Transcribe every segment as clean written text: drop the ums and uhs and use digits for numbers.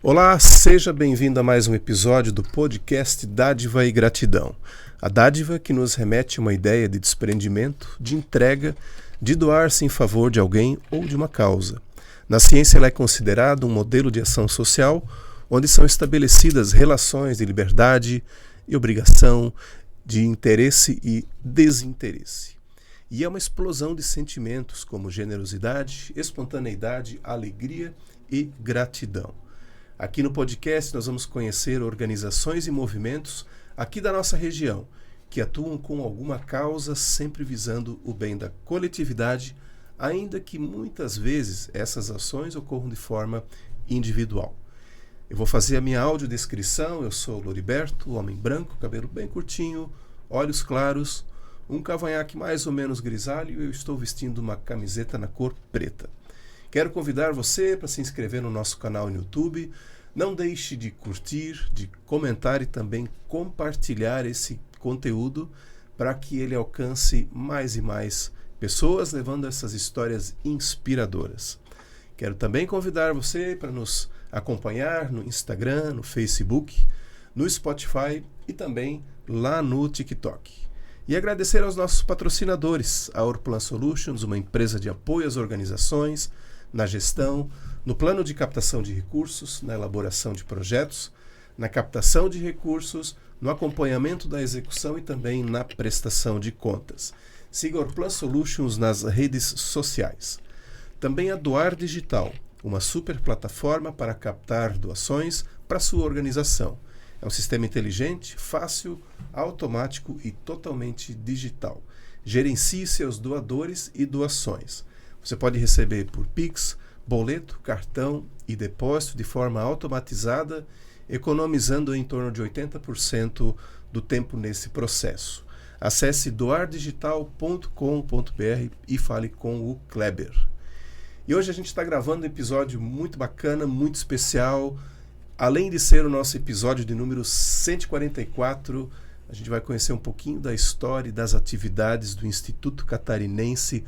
Olá, seja bem-vindo a mais um episódio do podcast Dádiva e Gratidão. A dádiva que nos remete a uma ideia de desprendimento, de entrega, de doar-se em favor de alguém ou de uma causa. Na ciência ela é considerada um modelo de ação social onde são estabelecidas relações de liberdade e obrigação, de interesse e desinteresse. E é uma explosão de sentimentos como generosidade, espontaneidade, alegria e gratidão. Aqui no podcast nós vamos conhecer organizações e movimentos aqui da nossa região que atuam com alguma causa sempre visando o bem da coletividade, ainda que muitas vezes essas ações ocorram de forma individual. Eu vou fazer a minha audiodescrição. Eu sou Loriberto, homem branco, cabelo bem curtinho, olhos claros, um cavanhaque mais ou menos grisalho e eu estou vestindo uma camiseta na cor preta. Quero convidar você para se inscrever no nosso canal no YouTube. Não deixe de curtir, de comentar e também compartilhar esse conteúdo para que ele alcance mais e mais pessoas, levando essas histórias inspiradoras. Quero também convidar você para nos acompanhar no Instagram, no Facebook, no Spotify e também lá no TikTok. E agradecer aos nossos patrocinadores, a Orplan Solutions, uma empresa de apoio às organizações, na gestão, no plano de captação de recursos, na elaboração de projetos, na captação de recursos, no acompanhamento da execução e também na prestação de contas. Siga Orplan Solutions nas redes sociais. Também a Doar Digital, uma super plataforma para captar doações para sua organização. É um sistema inteligente, fácil, automático e totalmente digital. Gerencie seus doadores e doações. Você pode receber por Pix, boleto, cartão e depósito de forma automatizada, economizando em torno de 80% do tempo nesse processo. Acesse doardigital.com.br e fale com o Kleber. E hoje a gente está gravando um episódio muito bacana, muito especial. Além de ser o nosso episódio de número 144, a gente vai conhecer um pouquinho da história e das atividades do Instituto Catarinense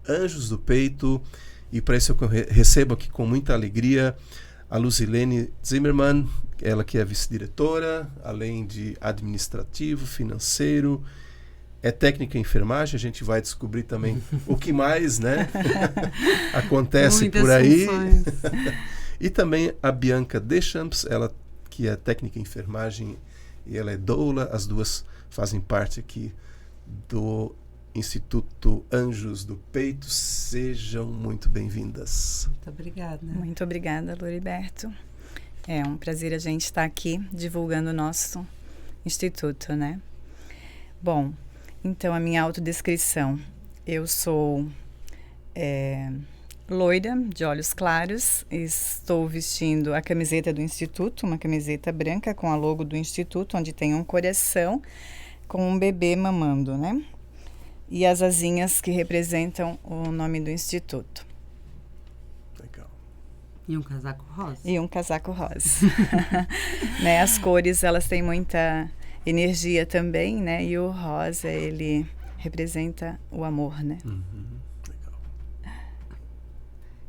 Anjos do Peito. E para isso eu recebo aqui com muita alegria a Luzilene Zimmermann, ela que é vice-diretora, além de administrativo, financeiro, é técnica em enfermagem. A gente vai descobrir também o que mais, né, acontece muitas por aí. E também a Bianca Deschamps, ela que é técnica em enfermagem e ela é doula. As duas fazem parte aqui do Instituto Anjos do Peito. Sejam muito bem-vindas. Muito obrigada. Muito obrigada, Loriberto. É um prazer a gente estar aqui divulgando o nosso instituto, né? Bom, então a minha autodescrição. Eu sou loira, de olhos claros, estou vestindo a camiseta do Instituto, uma camiseta branca com a logo do Instituto, onde tem um coração com um bebê mamando, né? E as asinhas que representam o nome do Instituto. Legal. E um casaco rosa. E um casaco rosa. Né, as cores, elas têm muita energia também, né? E o rosa, ele representa o amor, né? Legal.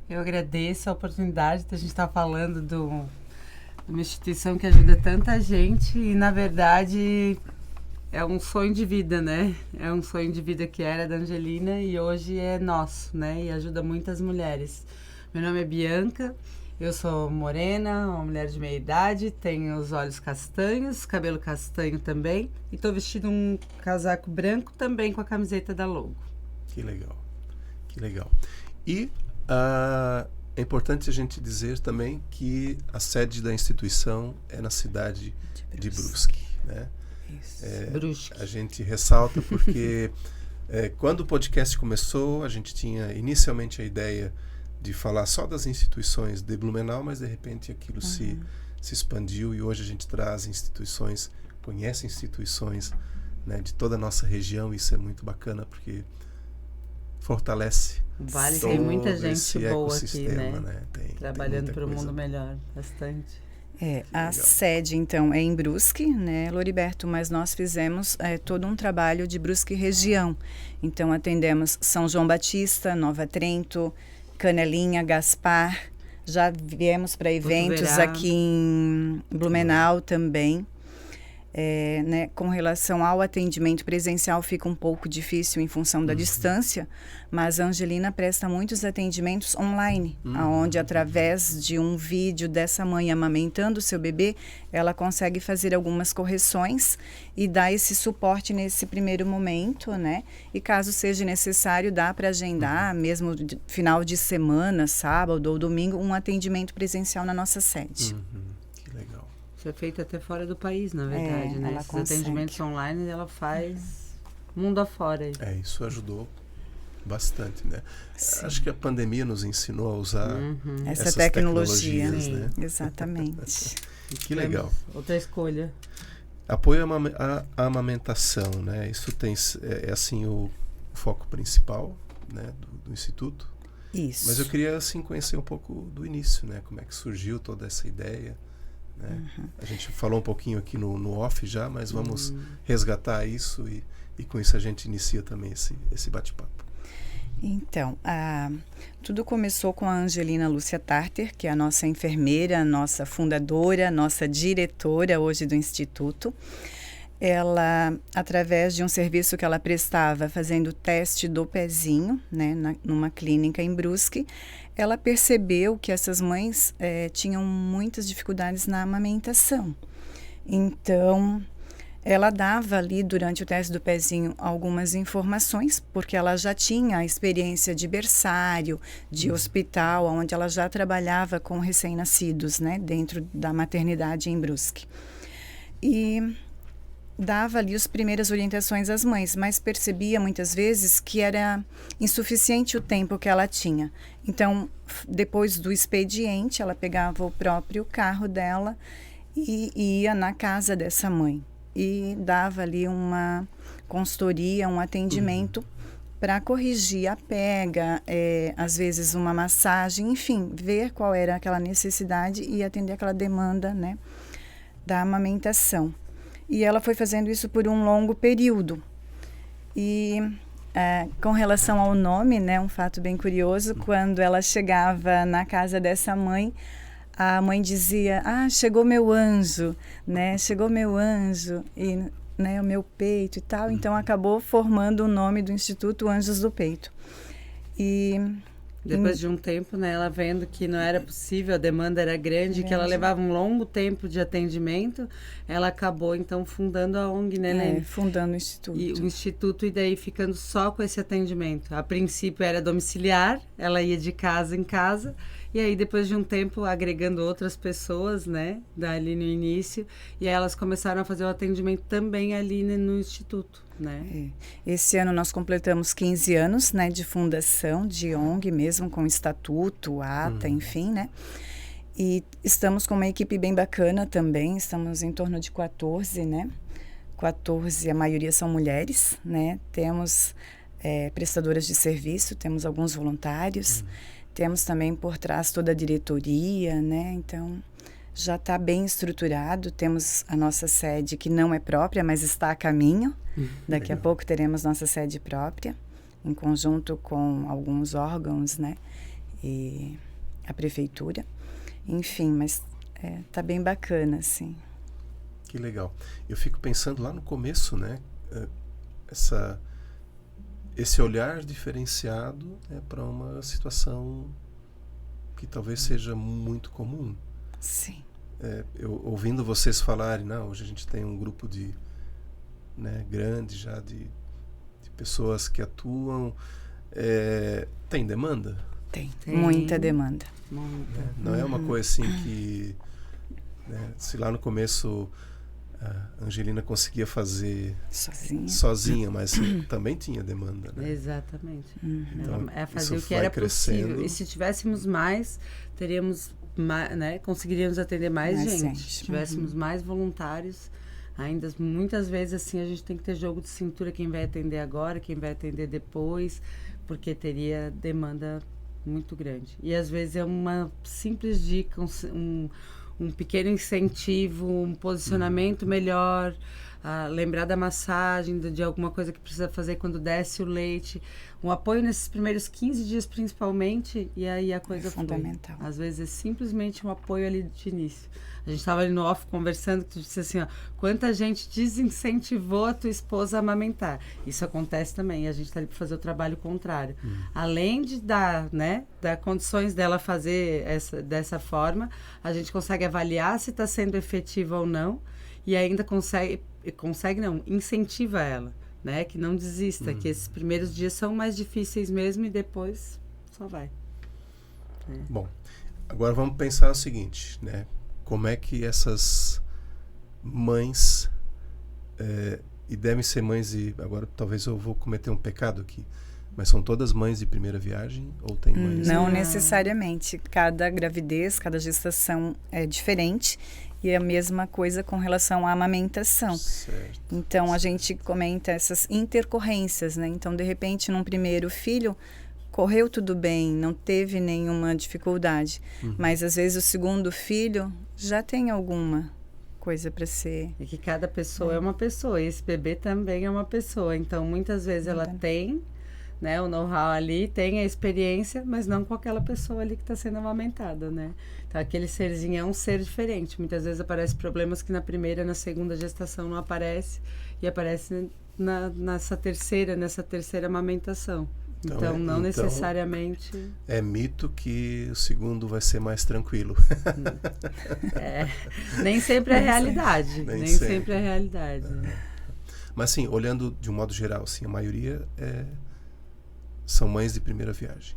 Eu agradeço a oportunidade de a gente estar falando de uma instituição que ajuda tanta gente e, na verdade, é um sonho de vida, né? É um sonho de vida que era da Angelina e hoje é nosso, né? E ajuda muitas mulheres. Meu nome é Bianca, eu sou morena, uma mulher de meia idade, tenho os olhos castanhos, cabelo castanho também e estou vestindo um casaco branco também com a camiseta da logo. Que legal, que legal. E é importante a gente dizer também que a sede da instituição é na cidade de Brusque, né? A gente ressalta porque quando o podcast começou, a gente tinha inicialmente a ideia de falar só das instituições de Blumenau, mas de repente aquilo se expandiu e hoje a gente traz instituições, conhece instituições, né, de toda a nossa região. Isso é muito bacana porque fortalece. Vale, tem muita gente boa aqui, né? tem Trabalhando para o mundo melhor, bastante. A sede, então, é em Brusque, né, Loriberto? Mas nós fizemos todo um trabalho de Brusque região. Então, atendemos São João Batista, Nova Trento, Canelinha, Gaspar, Já viemos para eventos Botuverá. aqui em Blumenau também. Né, com relação ao atendimento presencial fica um pouco difícil em função da distância, mas a Angelina presta muitos atendimentos online, onde através de um vídeo dessa mãe amamentando o seu bebê, ela consegue fazer algumas correções e dar esse suporte nesse primeiro momento, né? E caso seja necessário, dá para agendar, mesmo final de semana, sábado ou domingo, um atendimento presencial na nossa sede. Que legal. Isso é feito até fora do país, na verdade, né? ela Esses consegue. atendimentos online, ela faz mundo afora. Aí. Isso ajudou bastante, né? Acho que a pandemia nos ensinou a usar Essa essas tecnologia, tecnologias, né? Exatamente. Que legal. Outra escolha. Apoio à amamentação, né? Isso é assim o foco principal, né, do Instituto. Isso. Mas eu queria assim conhecer um pouco do início, né? Como é que surgiu toda essa ideia, né? A gente falou um pouquinho aqui no off já, mas vamos resgatar isso e com isso a gente inicia também esse bate-papo. Então, tudo começou com a Angelina Lúcia Tarter, que é a nossa enfermeira, nossa fundadora, nossa diretora hoje do Instituto. Ela, através de um serviço que ela prestava fazendo o teste do pezinho, né, numa clínica em Brusque, ela percebeu que essas mães tinham muitas dificuldades na amamentação. Então, ela dava ali, durante o teste do pezinho, algumas informações, porque ela já tinha a experiência de berçário, de hospital, onde ela já trabalhava com recém-nascidos, né, dentro da maternidade em Brusque. E dava ali as primeiras orientações às mães, mas percebia muitas vezes que era insuficiente o tempo que ela tinha. Então, depois do expediente, ela pegava o próprio carro dela e ia na casa dessa mãe. E dava ali uma consultoria, um atendimento para corrigir a pega, às vezes uma massagem, enfim, ver qual era aquela necessidade e atender aquela demanda, né, da amamentação. E ela foi fazendo isso por um longo período. E com relação ao nome, né, um fato bem curioso, quando ela chegava na casa dessa mãe, a mãe dizia, chegou meu anjo, né, chegou meu anjo, e, né, o meu peito e tal. Então, acabou formando o nome do Instituto Anjos do Peito. E depois de um tempo, né, ela vendo que não era possível, a demanda era grande, que ela levava um longo tempo de atendimento, ela acabou, então, fundando a ONG, né, Lene? Fundando o Instituto. E o Instituto, e daí ficando só com esse atendimento. A princípio era domiciliar, ela ia de casa em casa, e aí depois de um tempo agregando outras pessoas, né, ali no início, e aí elas começaram a fazer o atendimento também ali no Instituto, né? Esse ano nós completamos 15 anos, né, de fundação, de ONG mesmo, com estatuto, ata, enfim, né? E estamos com uma equipe bem bacana também, estamos em torno de 14, né? 14, a maioria são mulheres, né? Temos prestadoras de serviço, temos alguns voluntários, temos também por trás toda a diretoria, né? Então, já está bem estruturado. Temos a nossa sede, que não é própria, mas está a caminho. Daqui a pouco teremos nossa sede própria, em conjunto com alguns órgãos, né? E a prefeitura. Enfim, mas está bem bacana, assim. Que legal. Eu fico pensando lá no começo, né? Esse olhar diferenciado para uma situação que talvez seja muito comum. Sim. Eu ouvindo vocês falarem, hoje a gente tem um grupo grande já de pessoas que atuam. Tem demanda? Tem. Muita demanda. Não é uma coisa assim que, se lá no começo a Angelina conseguia fazer sozinha, mas também tinha demanda, né? Exatamente. Então, ela fazer o que vai era crescendo. possível. E se tivéssemos mais, teríamos né, conseguiríamos atender mais gente. Se tivéssemos mais voluntários, ainda muitas vezes assim a gente tem que ter jogo de cintura, quem vai atender agora, quem vai atender depois, porque teria demanda muito grande. E às vezes é uma simples dica, um pequeno incentivo, um posicionamento melhor, lembrar da massagem, de alguma coisa que precisa fazer quando desce o leite. Um apoio nesses primeiros 15 dias principalmente, e aí a coisa flui. Fundamental. Às vezes é simplesmente um apoio ali de início. A gente estava ali no off conversando, que tu disse assim, ó, quanta gente desincentivou a tua esposa a amamentar. Isso acontece também, a gente está ali para fazer o trabalho contrário. Além de dar condições dela fazer dessa forma, a gente consegue avaliar se está sendo efetiva ou não, e ainda incentiva ela, né? Que não desista, que esses primeiros dias são mais difíceis mesmo e depois só vai. Bom, agora vamos pensar o seguinte, né? Como é que essas mães, e devem ser mães de... Agora talvez eu vou cometer um pecado aqui, mas são todas mães de primeira viagem ou tem mães... Não necessariamente. Cada gravidez, cada gestação é diferente. E é a mesma coisa com relação à amamentação. Certo. Então, a gente comenta essas intercorrências, né? Então, de repente, num primeiro filho, correu tudo bem, não teve nenhuma dificuldade. Mas, às vezes, o segundo filho já tem alguma coisa para ser... E que cada pessoa é uma pessoa, e esse bebê também é uma pessoa. Então, muitas vezes ela tem, né, o know-how ali, tem a experiência, mas não com aquela pessoa ali que está sendo amamentada, né? Então, aquele serzinho é um ser diferente. Muitas vezes aparecem problemas que na primeira, na segunda gestação não aparece, e aparece nessa terceira amamentação. Então, não necessariamente... É mito que o segundo vai ser mais tranquilo. Nem sempre é realidade. Nem sempre é realidade. Mas, assim, olhando de um modo geral, assim, a maioria são mães de primeira viagem.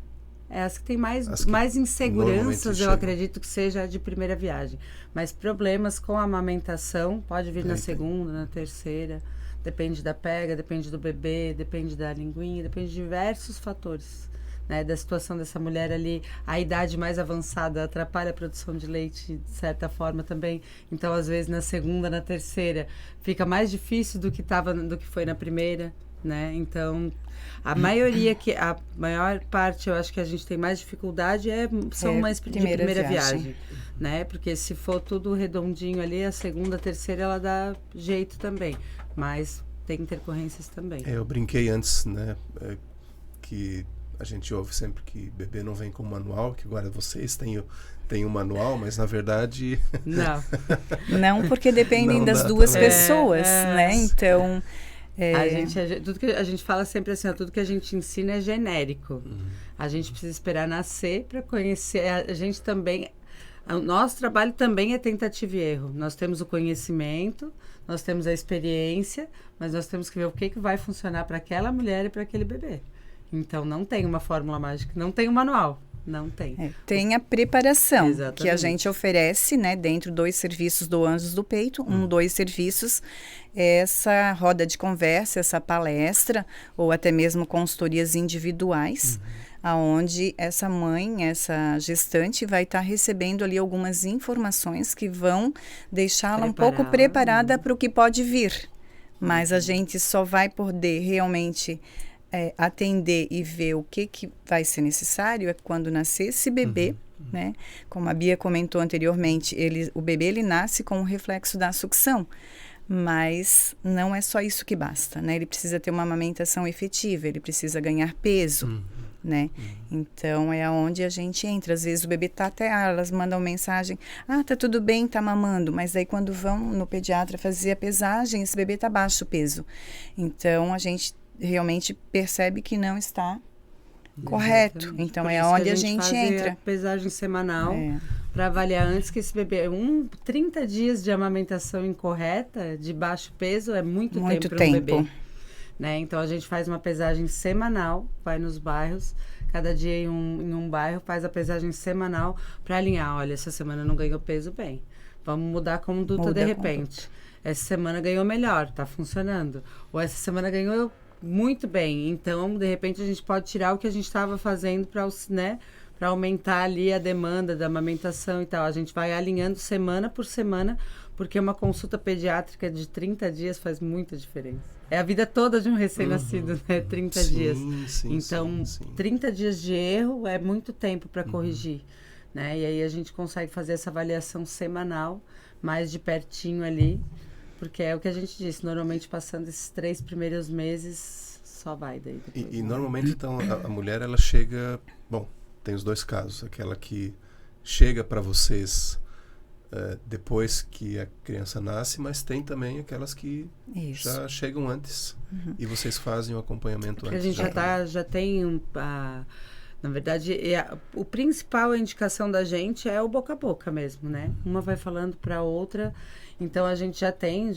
As que têm mais inseguranças, eu acredito que seja a de primeira viagem. Mas problemas com a amamentação pode vir na segunda, na terceira. Depende da pega, depende do bebê, depende da linguinha, depende de diversos fatores, né? Da situação dessa mulher ali. A idade mais avançada atrapalha a produção de leite, de certa forma também. Então, às vezes, na segunda, na terceira, fica mais difícil do que foi na primeira, né? Então, a maior parte, eu acho que a gente tem mais dificuldade são mães de primeira viagem, né? Porque se for tudo redondinho ali, a segunda, a terceira, ela dá jeito também. Mas tem intercorrências também. Eu brinquei antes, né? Que a gente ouve sempre que bebê não vem com manual, que agora vocês têm um manual, mas na verdade... Não, porque dependem das duas pessoas, né? Então... tudo que a gente fala sempre assim, tudo que a gente ensina é genérico. A gente precisa esperar nascer para conhecer. A gente também... O nosso trabalho também é tentativa e erro. Nós temos o conhecimento, nós temos a experiência, mas nós temos que ver o que vai funcionar para aquela mulher e para aquele bebê. Então, não tem uma fórmula mágica, não tem um manual. Não tem. Tem a preparação. Exatamente. Que a gente oferece, né, dentro 2 serviços do Anjos do Peito, 2 serviços, essa roda de conversa, essa palestra, ou até mesmo consultorias individuais, aonde essa mãe, essa gestante vai estar recebendo ali algumas informações que vão deixá-la um pouco preparada para o que pode vir. Mas a gente só vai poder realmente atender e ver o que vai ser necessário quando nascer esse bebê, né? Como a Bia comentou anteriormente, o bebê ele nasce com o reflexo da sucção, mas não é só isso que basta, né? Ele precisa ter uma amamentação efetiva, ele precisa ganhar peso, né? Então é aonde a gente entra. Às vezes o bebê tá até, elas mandam mensagem, tá tudo bem, tá mamando, mas daí quando vão no pediatra fazer a pesagem, esse bebê tá baixo peso. Então a gente realmente percebe que não está correto. Então é onde a gente entra. A pesagem semanal para avaliar antes que esse bebê... 30 dias de amamentação incorreta, de baixo peso, é muito tempo para um bebê. Né? Então a gente faz uma pesagem semanal, vai nos bairros, cada dia em um bairro, faz a pesagem semanal para alinhar. Olha, essa semana não ganhou peso, bem. Vamos mudar a conduta de repente. Essa semana ganhou melhor, está funcionando. Ou essa semana ganhou muito bem, então de repente a gente pode tirar o que a gente estava fazendo para aumentar ali a demanda da amamentação e tal. A gente vai alinhando semana por semana, porque uma consulta pediátrica de 30 dias faz muita diferença. É a vida toda de um recém-nascido, né? 30 dias. Então, 30 dias de erro é muito tempo para corrigir, né? E aí a gente consegue fazer essa avaliação semanal, mais de pertinho ali, porque é o que a gente disse, normalmente passando esses 3 primeiros meses, só vai daí depois. E normalmente, então, a mulher, ela chega... Bom, tem os 2 casos. Aquela que chega para vocês depois que a criança nasce, mas tem também aquelas que já chegam antes. E vocês fazem o acompanhamento porque antes. A gente já tem na verdade, o principal indicação da gente é o boca a boca mesmo, né? Uma vai falando para a outra. Então, a gente já tem...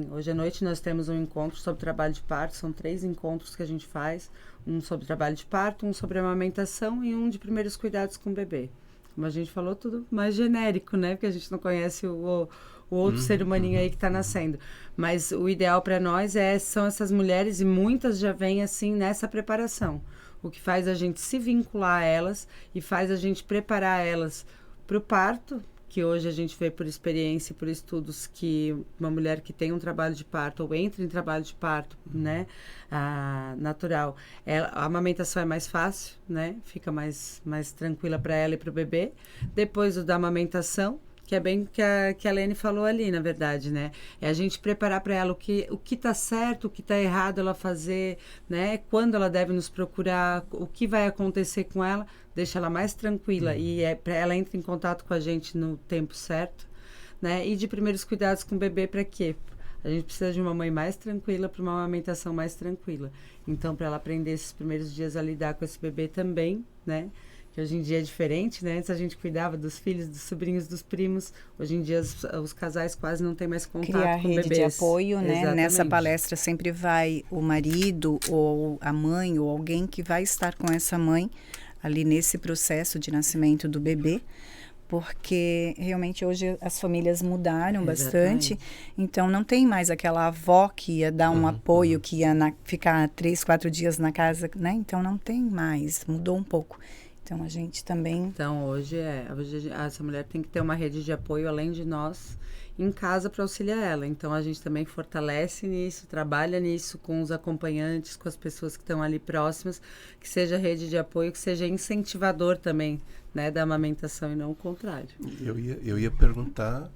Hoje à noite nós temos um encontro sobre trabalho de parto. São 3 encontros que a gente faz. Um sobre trabalho de parto, um sobre amamentação e um de primeiros cuidados com o bebê. Como a gente falou, tudo mais genérico, né? Porque a gente não conhece o outro ser humaninho aí que está nascendo. Mas o ideal para nós são essas mulheres, e muitas já vêm assim nessa preparação. O que faz a gente se vincular a elas e faz a gente preparar elas para o parto, que hoje a gente vê por experiência e por estudos que uma mulher que tem um trabalho de parto ou entra em trabalho de parto, né, natural, a amamentação é mais fácil, né, fica mais tranquila para ela e para o bebê. Depois da amamentação, que é bem o que a Lene falou ali, na verdade, né? É a gente preparar para ela o que tá certo, o que tá errado ela fazer, né? Quando ela deve nos procurar, o que vai acontecer com ela, deixa ela mais tranquila e para ela entra em contato com a gente no tempo certo, né? E de primeiros cuidados com o bebê, para quê? A gente precisa de uma mãe mais tranquila para uma amamentação mais tranquila. Então, para ela aprender esses primeiros dias a lidar com esse bebê também, né? Que hoje em dia é diferente, né? Antes a gente cuidava dos filhos, dos sobrinhos, dos primos. Hoje em dia os casais quase não têm mais contato Criar com rede bebês. de apoio, né? Exatamente. Nessa palestra sempre vai o marido ou a mãe ou alguém que vai estar com essa mãe ali nesse processo de nascimento do bebê, porque realmente hoje as famílias mudaram bastante, então não tem mais aquela avó que ia dar um apoio, que ia ficar 3, 4 dias na casa, né? Então não tem mais, mudou um pouco. Então, a gente também... Então, hoje essa mulher tem que ter uma rede de apoio, além de nós, em casa para auxiliar ela. Então, a gente também fortalece nisso, trabalha nisso com os acompanhantes, com as pessoas que estão ali próximas, que seja rede de apoio, que seja incentivador também, né, da amamentação e não o contrário. Eu ia perguntar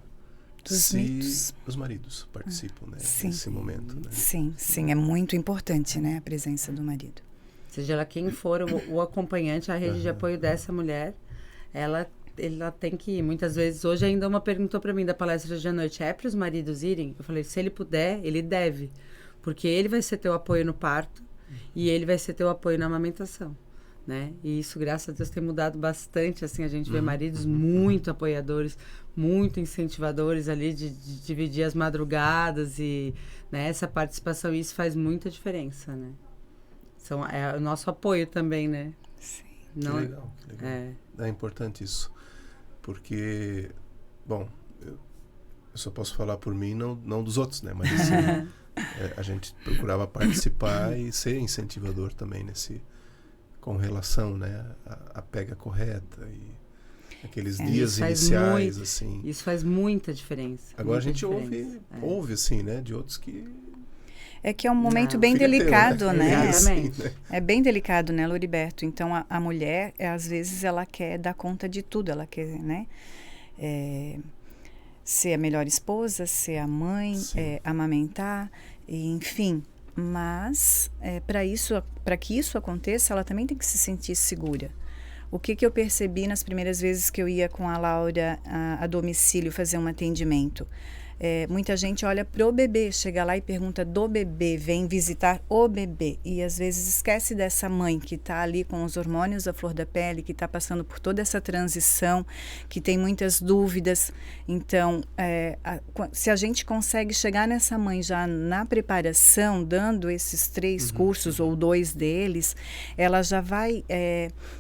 Dos mitos. Os maridos participam, né, Sim. nesse momento. Né? Sim, é muito importante, né, a presença do marido. Seja ela quem for o acompanhante, a rede de apoio dessa mulher, ela tem que ir. Muitas vezes, hoje ainda uma perguntou para mim da palestra de noite, é para os maridos irem? Eu falei, se ele puder, ele deve. Porque ele vai ser teu apoio no parto e ele vai ser teu apoio na amamentação, né? E isso, graças a Deus, tem mudado bastante. Assim, a gente vê maridos muito apoiadores, muito incentivadores ali de dividir as madrugadas e, né, essa participação, isso faz muita diferença, né? É o nosso apoio também, né? Sim. Não, que legal. É importante isso. Porque, bom, eu só posso falar por mim, não dos outros, né? Mas assim, a gente procurava participar e ser incentivador também com relação, né? A pega correta e aqueles dias iniciais, assim. Isso faz muita diferença. Agora a gente ouve, assim, né? De outros que... É que é um momento bem delicado, né? Exatamente. É bem delicado, né, Loriberto? Então, a mulher, às vezes, ela quer dar conta de tudo. Ela quer, né? Ser a melhor esposa, ser a mãe, amamentar, enfim. Mas, para que isso aconteça, ela também tem que se sentir segura. O que eu percebi nas primeiras vezes que eu ia com a Laura a domicílio fazer um atendimento? Muita gente olha pro bebê, chega lá e pergunta do bebê, vem visitar o bebê. E às vezes esquece dessa mãe que está ali com os hormônios à flor da pele, que está passando por toda essa transição, que tem muitas dúvidas. Então, se a gente consegue chegar nessa mãe já na preparação, dando esses 3 cursos ou 2 deles, ela já vai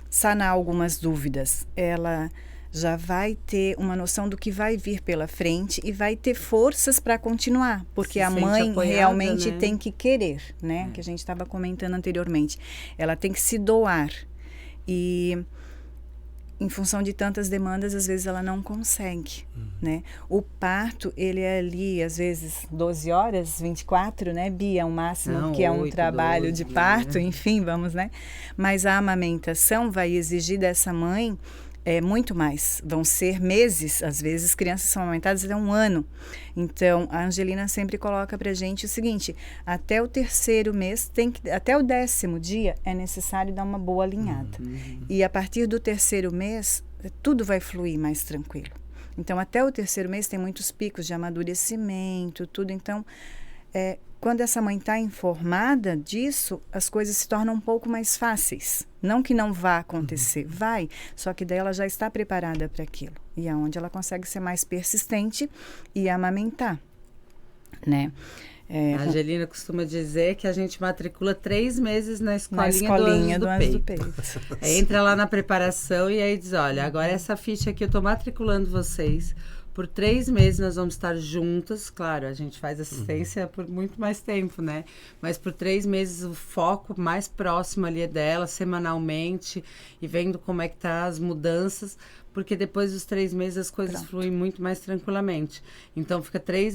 sanar algumas dúvidas. Ela já vai ter uma noção do que vai vir pela frente e vai ter forças para continuar, porque a mãe apoiada, realmente, né, tem que querer, né? Que a gente estava comentando anteriormente. Ela tem que se doar e, em função de tantas demandas, às vezes ela não consegue, né? O parto, ele é ali, às vezes, 12 horas, 24, né, Bia? O máximo, não, que é um trabalho 12, de parto, enfim, vamos, né? Mas a amamentação vai exigir dessa mãe É muito mais. Vão ser meses, às vezes crianças são amamentadas até 1 ano. Então, a Angelina sempre coloca pra gente o seguinte, até o 3º mês, até o 10º dia, é necessário dar uma boa alinhada. E a partir do 3º mês, tudo vai fluir mais tranquilo. Então, até o 3º mês tem muitos picos de amadurecimento, tudo. Então, quando essa mãe está informada disso, as coisas se tornam um pouco mais fáceis. Não que não vá acontecer, vai, só que daí ela já está preparada para aquilo. E é onde ela consegue ser mais persistente e amamentar, né? A Angelina costuma dizer que a gente matricula 3 meses na escolinha do Anjos do Peito. Entra lá na preparação e aí diz, olha, agora essa ficha aqui eu estou matriculando vocês. Por 3 meses nós vamos estar juntas, claro, a gente faz assistência por muito mais tempo, né? Mas por 3 meses o foco mais próximo ali é dela, semanalmente, e vendo como é que tá as mudanças, porque depois dos 3 meses as coisas fluem muito mais tranquilamente. Então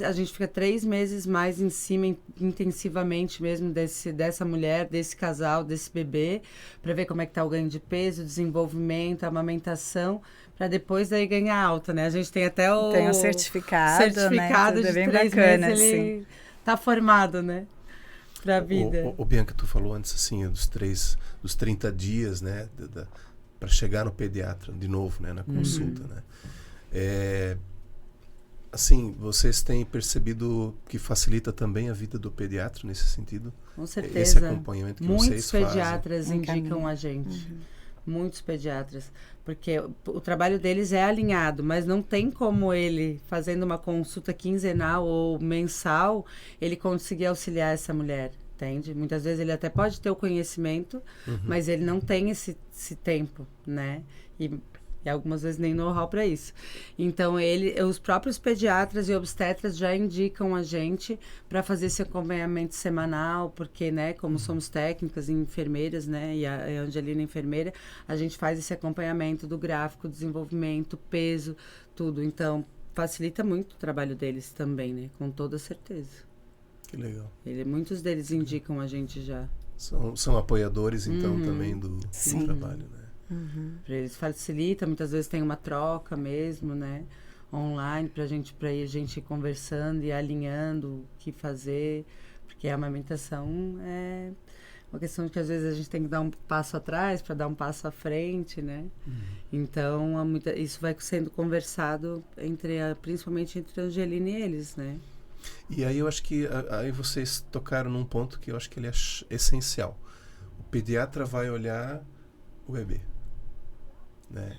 a gente fica 3 meses mais em cima, intensivamente mesmo dessa mulher, desse casal, desse bebê, para ver como é que tá o ganho de peso, o desenvolvimento, a amamentação, para depois daí ganhar alta, né? A gente tem até o certificado, né? De bem 3 bacana, meses ele tá formado, né? Pra vida. Bianca, tu falou antes, assim, dos 30 dias, né? Para chegar no pediatra, de novo, né? Na consulta, né? Assim, vocês têm percebido que facilita também a vida do pediatra nesse sentido? Com certeza. Esse acompanhamento que vocês fazem. Muitos pediatras indicam a gente. Muitos pediatras, porque o trabalho deles é alinhado, mas não tem como ele, fazendo uma consulta quinzenal ou mensal, ele conseguir auxiliar essa mulher, entende? Muitas vezes ele até pode ter o conhecimento, mas ele não tem esse tempo, né? E algumas vezes nem know-how para isso. Então, os próprios pediatras e obstetras já indicam a gente para fazer esse acompanhamento semanal, porque, né, como somos técnicas e enfermeiras, né, e a Angelina é enfermeira, a gente faz esse acompanhamento do gráfico, desenvolvimento, peso, tudo. Então, facilita muito o trabalho deles também, né, com toda certeza. Que legal. Muitos deles indicam a gente já. São apoiadores, então, também do trabalho, né? Para eles facilita, muitas vezes tem uma troca mesmo, né? Online, para ir a gente conversando e alinhando o que fazer, porque a amamentação é uma questão de que às vezes a gente tem que dar um passo atrás para dar um passo à frente, né? Então, isso vai sendo conversado principalmente entre a Angelina e eles, né? E aí eu acho que aí vocês tocaram num ponto que eu acho que ele é essencial. O pediatra vai olhar o bebê, né?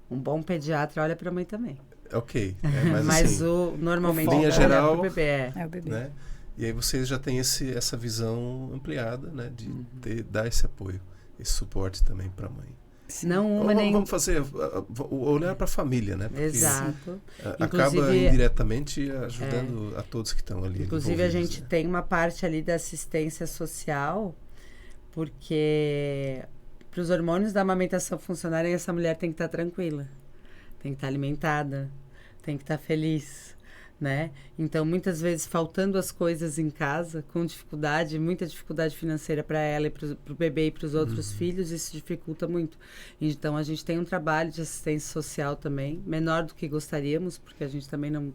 Um bom pediatra olha para a mãe também. Ok. Mas assim, normalmente linha geral, o bebê é o bebê. Né? E aí vocês já têm essa visão ampliada, né? De dar esse apoio, esse suporte também para a mãe. Vamos fazer olhar para a família, né? Porque exato. Acaba indiretamente ajudando a todos que estão ali. Inclusive a gente tem uma parte ali da assistência social, porque para os hormônios da amamentação funcionarem, essa mulher tem que estar tranquila, tem que estar alimentada, tem que estar feliz, né? Então, muitas vezes, faltando as coisas em casa, com dificuldade, muita dificuldade financeira para ela e para o bebê e para os outros filhos, isso dificulta muito. Então, a gente tem um trabalho de assistência social também, menor do que gostaríamos, porque a gente também não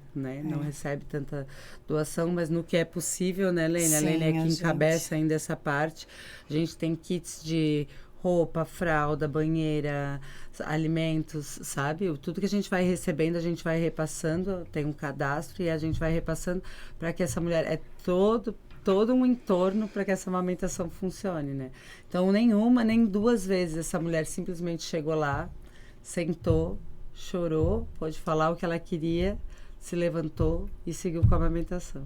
recebe tanta doação, mas no que é possível, né, Lene? A Lene é que encabeça ainda essa parte. A gente tem kits de roupa, fralda, banheira, alimentos, sabe? Tudo que a gente vai recebendo, a gente vai repassando, tem um cadastro e a gente vai repassando para que essa mulher, todo um entorno para que essa amamentação funcione, né? Então, nem 2 vezes essa mulher simplesmente chegou lá, sentou, chorou, pôde falar o que ela queria, se levantou e seguiu com a amamentação.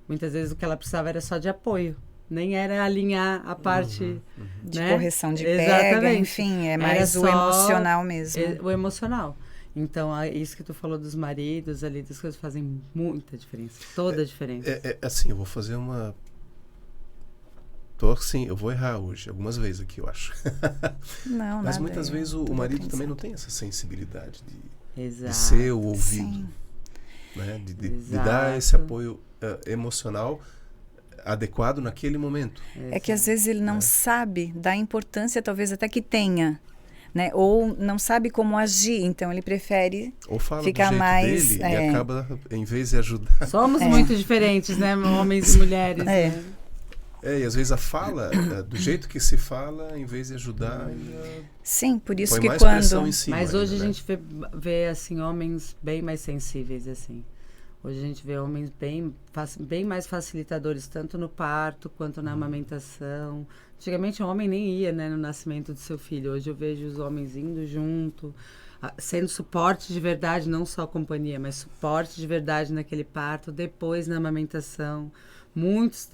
Muitas vezes o que ela precisava era só de apoio. Nem era alinhar a parte de né? correção de pega, enfim, é mais o emocional mesmo. O emocional. Então, isso que tu falou dos maridos ali, das coisas fazem muita diferença, toda a diferença. Assim, eu vou fazer uma... eu vou errar hoje, algumas vezes aqui, eu acho. Não, mas muitas vezes o marido também não tem essa sensibilidade de ser o ouvido, né? De dar esse apoio emocional adequado naquele momento. É que às vezes ele não sabe da importância, talvez até que tenha, né? Ou não sabe como agir, então ele prefere Ou fala ficar do jeito mais... dele e acaba, em vez de ajudar... Somos muito diferentes, né? Homens e mulheres. Né? E às vezes a fala, do jeito que se fala, em vez de ajudar... Sim, por isso põe que mais quando... pressão em cima. Mas hoje ainda, a gente vê, assim, homens bem mais sensíveis, assim. Hoje a gente vê homens bem mais facilitadores, tanto no parto quanto na amamentação. Antigamente o homem nem ia, né, no nascimento do seu filho. Hoje eu vejo os homens indo junto, sendo suporte de verdade, não só companhia, mas suporte de verdade naquele parto, depois na amamentação. Muitos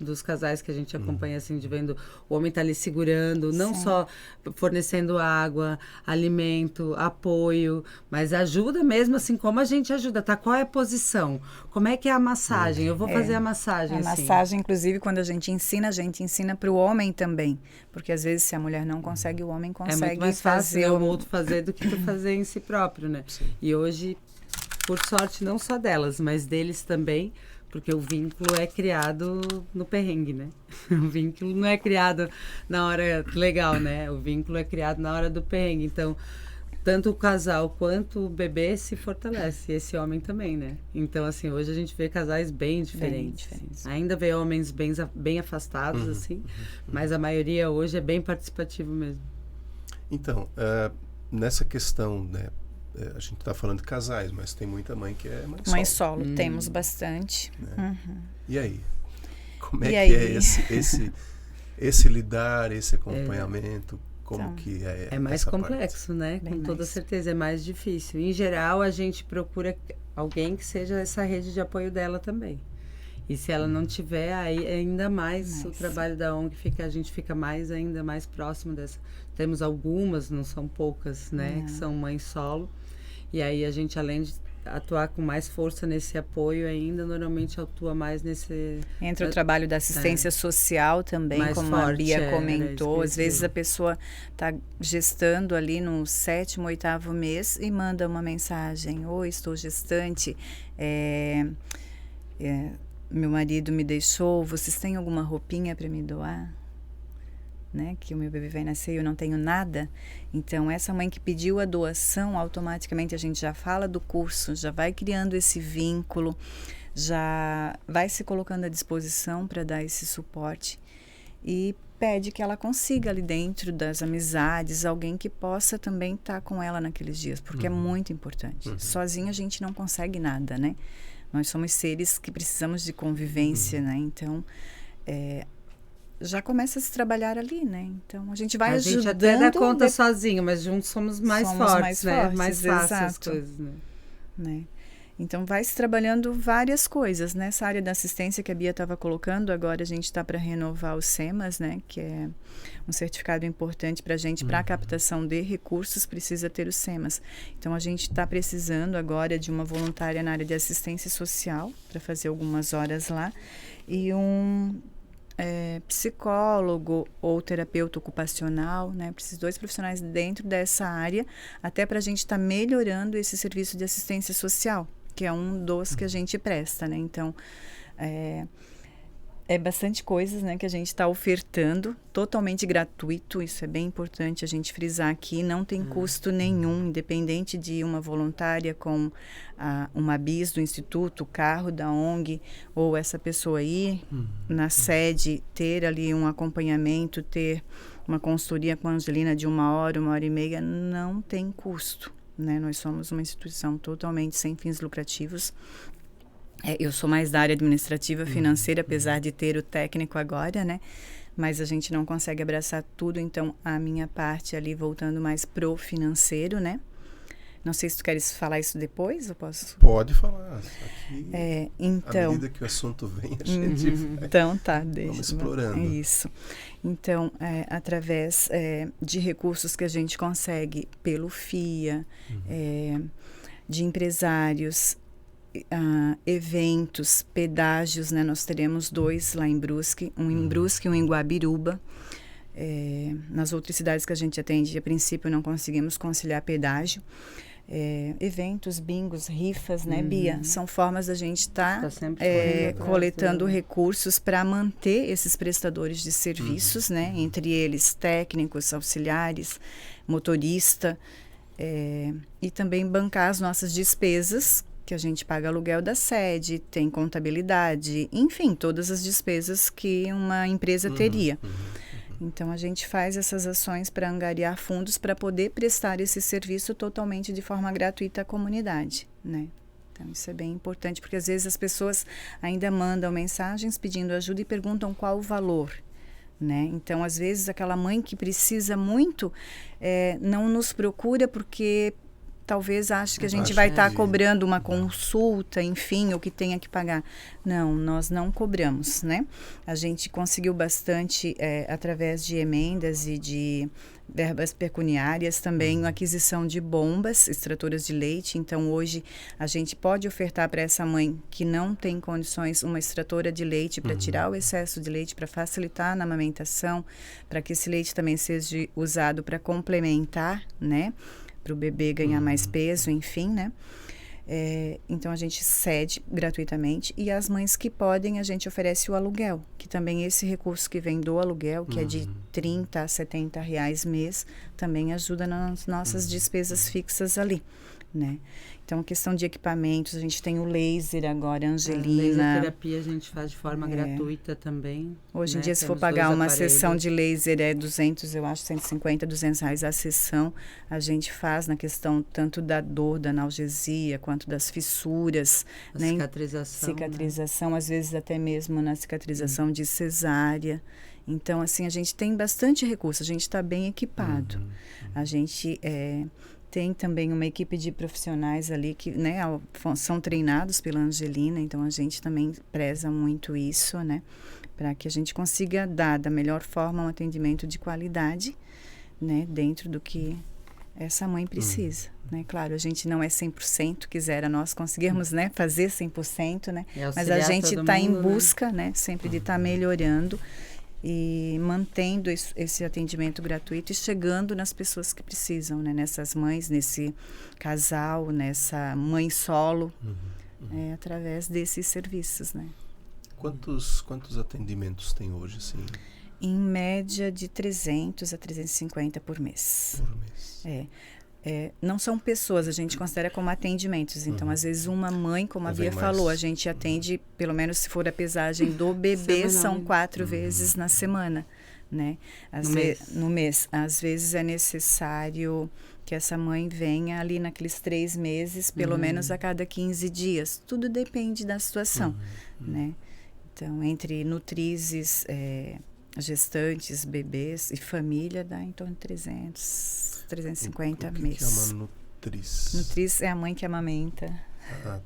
dos casais que a gente acompanha, assim, de vendo o homem tá ali segurando, não só fornecendo água, alimento, apoio, mas ajuda mesmo, assim, como a gente ajuda, tá? Qual é a posição? Como é que é a massagem? Eu vou fazer a massagem, A assim. massagem, inclusive, quando a gente ensina para o homem também, porque às vezes se a mulher não consegue, o homem consegue. É muito mais fácil o outro fazer do que tu fazer em si próprio, né? Sim. E hoje, por sorte, não só delas, mas deles também, porque o vínculo é criado no perrengue, né? O vínculo não é criado na hora legal, né? O vínculo é criado na hora do perrengue. Então, tanto o casal quanto o bebê se fortalece. E esse homem também, né? Então, assim, hoje a gente vê casais bem diferentes. Assim. Ainda vê homens bem afastados, assim, mas a maioria hoje é bem participativo mesmo. Então, nessa questão, né? A gente está falando de casais, mas tem muita mãe que é mãe solo. Temos bastante. Né? E aí? Como é que é esse lidar, esse acompanhamento? Como então, que é? É mais complexo, parte? Né? Bem com toda mais. Certeza, é mais difícil. Em geral, a gente procura alguém que seja essa rede de apoio dela também. E se ela não tiver, aí ainda mais o trabalho da ONG a gente fica ainda mais próximo dessa. Temos algumas, não são poucas, né? Que são mães solo. E aí a gente, além de atuar com mais força nesse apoio ainda, normalmente atua mais nesse... Entra o trabalho da assistência social também, mais como forte, a Bia comentou. Às vezes a pessoa está gestando ali no 7º, 8º mês e manda uma mensagem: oi, estou gestante, meu marido me deixou, vocês têm alguma roupinha para me doar? Né, que o meu bebê vai nascer e eu não tenho nada. Então, essa mãe que pediu a doação, automaticamente a gente já fala do curso, já vai criando esse vínculo, já vai se colocando à disposição para dar esse suporte e pede que ela consiga ali dentro das amizades alguém que possa também estar com ela naqueles dias, porque é muito importante. Sozinho a gente não consegue nada, né? Nós somos seres que precisamos de convivência, né? Então, já começa a se trabalhar ali, né? Então, a gente vai ajudando... A gente até dá conta sozinho, mas juntos somos mais fortes, né? Mais fáceis as coisas, né? Então, vai se trabalhando várias coisas. Nessa área da assistência que a Bia estava colocando, agora a gente está para renovar os SEMAS, né? Que é um certificado importante para a gente, para a captação de recursos, precisa ter os SEMAS. Então, a gente está precisando agora de uma voluntária na área de assistência social, para fazer algumas horas lá, e psicólogo ou terapeuta ocupacional, né? Preciso 2 profissionais dentro dessa área, até para a gente estar melhorando esse serviço de assistência social, que é um dos que a gente presta, né? Então, é bastante coisas, né, que a gente está ofertando, totalmente gratuito, isso é bem importante a gente frisar aqui, não tem custo nenhum, independente de uma voluntária com uma bis do Instituto, o carro da ONG, ou essa pessoa ir na sede, ter ali um acompanhamento, ter uma consultoria com a Angelina de 1 hora e meia, não tem custo, né? Nós somos uma instituição totalmente sem fins lucrativos. Eu sou mais da área administrativa, financeira, apesar de ter o técnico agora, né? Mas a gente não consegue abraçar tudo, então a minha parte ali, voltando mais pro financeiro, né? Não sei se tu queres falar isso depois, eu posso... Pode falar. Aqui, então, à medida que o assunto vem, a gente vai, então, tá, deixa, vamos explorando. É isso. Então, através de recursos que a gente consegue pelo FIA, de empresários, eventos, pedágios, né? Nós teremos 2 lá em Brusque, um em Brusque e um em Guabiruba. Nas outras cidades que a gente atende, a princípio não conseguimos conciliar pedágio. eventos, bingos, rifas, né, Bia? São formas da gente estar sempre coletando recursos para manter esses prestadores de serviços, né? Entre eles técnicos, auxiliares, motorista, e também bancar as nossas despesas, que a gente paga aluguel da sede, tem contabilidade, enfim, todas as despesas que uma empresa teria. Então, a gente faz essas ações para angariar fundos para poder prestar esse serviço totalmente de forma gratuita à comunidade, né? Então, isso é bem importante, porque às vezes as pessoas ainda mandam mensagens pedindo ajuda e perguntam qual o valor, né? Então, às vezes, aquela mãe que precisa muito não nos procura porque talvez ache que a gente vai estar cobrando uma consulta, enfim, o que tenha que pagar. Não, nós não cobramos, né? A gente conseguiu bastante através de emendas e de verbas pecuniárias, também a aquisição de bombas extratoras de leite. Então, hoje, a gente pode ofertar para essa mãe que não tem condições uma extratora de leite para tirar o excesso de leite, para facilitar na amamentação, para que esse leite também seja usado para complementar, né? Para o bebê ganhar mais peso, enfim, né? Então, a gente cede gratuitamente, e as mães que podem, a gente oferece o aluguel, que também esse recurso que vem do aluguel, que é de R$30 a R$70 mês, também ajuda nas nossas despesas fixas ali, né? Então, questão de equipamentos, a gente tem o laser agora, a Angelina. A laser terapia a gente faz de forma gratuita também. Hoje em dia, se for pagar uma sessão de laser, é 200, eu acho, 150, R$200 a sessão. A gente faz na questão tanto da dor, da analgesia, quanto das fissuras. A cicatrização. Né? Às vezes até mesmo na cicatrização de cesárea. Então, assim, a gente tem bastante recurso, a gente está bem equipado. A gente tem também uma equipe de profissionais ali que, né, são treinados pela Angelina, então a gente também preza muito isso, né, para que a gente consiga dar da melhor forma um atendimento de qualidade, né, dentro do que essa mãe precisa, né? Claro, a gente não é 100%, quisera nós conseguirmos, né, fazer 100%, né, mas a gente está em busca, né, sempre de estar melhorando e mantendo esse atendimento gratuito e chegando nas pessoas que precisam, né? Nessas mães, nesse casal, nessa mãe solo, através desses serviços, né? Quantos atendimentos tem hoje, assim? Em média de 300 a 350 por mês. Por mês. Não são pessoas, a gente considera como atendimentos. Então, às vezes, uma mãe, como a Bia falou, a gente atende, pelo menos se for a pesagem do bebê, são 4 vezes na semana, né? No mês. Às vezes é necessário que essa mãe venha ali naqueles 3 meses, pelo menos a cada 15 dias. Tudo depende da situação, né? Então, entre nutrizes, gestantes, bebês e família, dá em torno de 350 meses. O que é uma nutriz? Nutriz é a mãe que amamenta. Tá.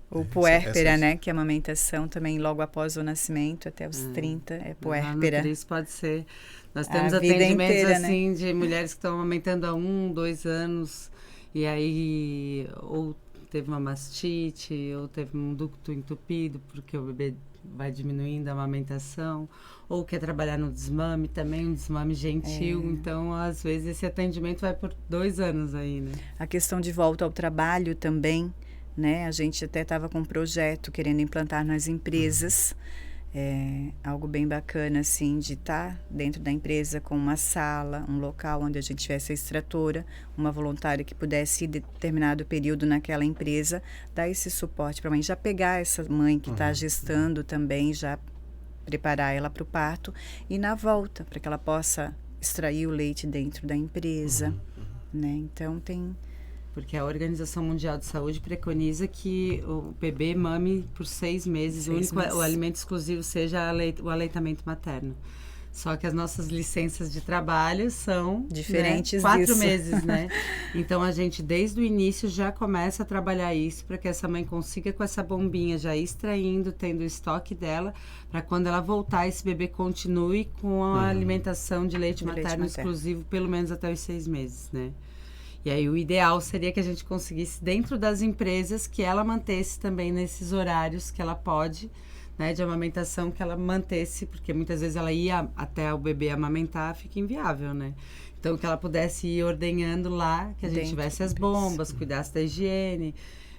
Ou puérpera, né? Que é a amamentação também logo após o nascimento, até os 30, é puérpera. A nutriz pode ser. Nós temos atendimentos inteira, assim, né? De mulheres que estão amamentando há 1, 2 anos, e aí ou teve uma mastite, ou teve um ducto entupido, porque o bebê vai diminuindo a amamentação, ou quer trabalhar no desmame também, um desmame gentil. Então, às vezes, esse atendimento vai por 2 anos aí, né? A questão de volta ao trabalho também, né? A gente até estava com um projeto querendo implantar nas empresas, algo bem bacana, assim, de estar dentro da empresa com uma sala, um local onde a gente tivesse a extratora, uma voluntária que pudesse, em determinado período naquela empresa, dar esse suporte para a mãe, já pegar essa mãe que está gestando também, já preparar ela para o parto, e na volta, para que ela possa extrair o leite dentro da empresa, né? Então, tem... Porque a Organização Mundial de Saúde preconiza que o bebê mame por 6 meses, o alimento exclusivo seja o aleitamento materno. Só que as nossas licenças de trabalho são diferentes, 4 meses, né? Então, a gente, desde o início, já começa a trabalhar isso para que essa mãe consiga, com essa bombinha, já ir extraindo, tendo o estoque dela, para quando ela voltar, esse bebê continue com a alimentação de leite materno exclusivo, pelo menos até os 6 meses, né? E aí o ideal seria que a gente conseguisse, dentro das empresas, que ela mantesse também nesses horários que ela pode, né, de amamentação que ela mantesse, porque muitas vezes ela ia até o bebê amamentar, fica inviável, né? Então, que ela pudesse ir ordenhando lá, que a gente tivesse as bombas, cuidasse da higiene,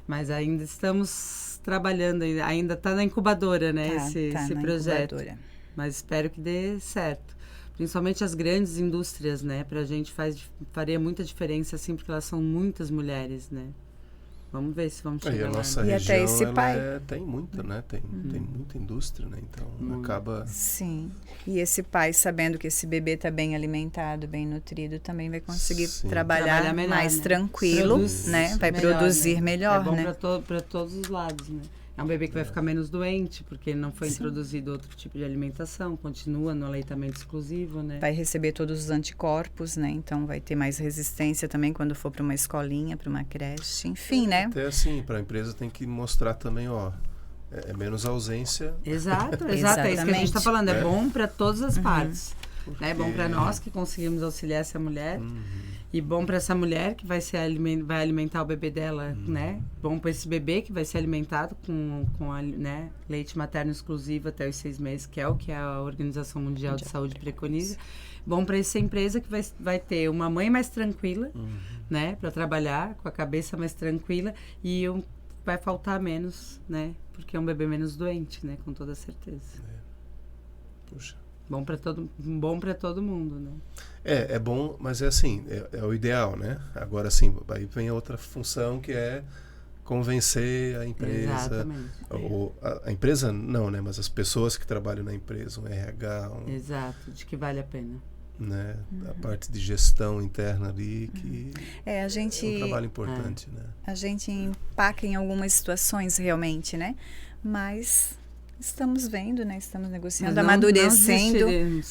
mas ainda estamos trabalhando, ainda está na incubadora, né, esse projeto. Incubadora. Mas espero que dê certo. Principalmente as grandes indústrias, né, pra gente faria muita diferença, assim, porque elas são muitas mulheres, né? Vamos ver se vamos chegar lá. E a nossa região, até esse tem muita, né? Tem muita indústria, né? Então, acaba... Sim. E esse pai, sabendo que esse bebê está bem alimentado, bem nutrido, também vai conseguir trabalhar melhor, mais tranquilo, né? Vai produzir melhor, né? É bom para todos os lados, né? É um bebê que vai ficar menos doente, porque não foi introduzido outro tipo de alimentação, continua no aleitamento exclusivo, né? Vai receber todos os anticorpos, né? Então vai ter mais resistência também quando for para uma escolinha, para uma creche, enfim, né? Até assim, para a empresa tem que mostrar também, ó, é menos ausência. Exato, é isso que a gente está falando, é bom para todas as partes. Porque... É bom para nós que conseguimos auxiliar essa mulher e bom para essa mulher que vai alimentar o bebê dela, né? Bom para esse bebê que vai ser alimentado com né, leite materno exclusivo até os 6 meses, que é o que a Organização Mundial de Saúde preconiza. Bom para essa empresa que vai ter uma mãe mais tranquila, né? Para trabalhar com a cabeça mais tranquila e vai faltar menos, né? Porque é um bebê menos doente, né? Com toda certeza. Puxa. Bom para todo mundo, né? É bom, mas é assim, é o ideal, né? Agora sim, aí vem a outra função que é convencer a empresa. Exatamente. A empresa não, né? Mas as pessoas que trabalham na empresa, um RH. Exato, de que vale a pena. Né? A parte de gestão interna ali, que a gente, é um trabalho importante, né? A gente empaca em algumas situações realmente, né? Mas... estamos vendo, né? Estamos negociando, amadurecendo,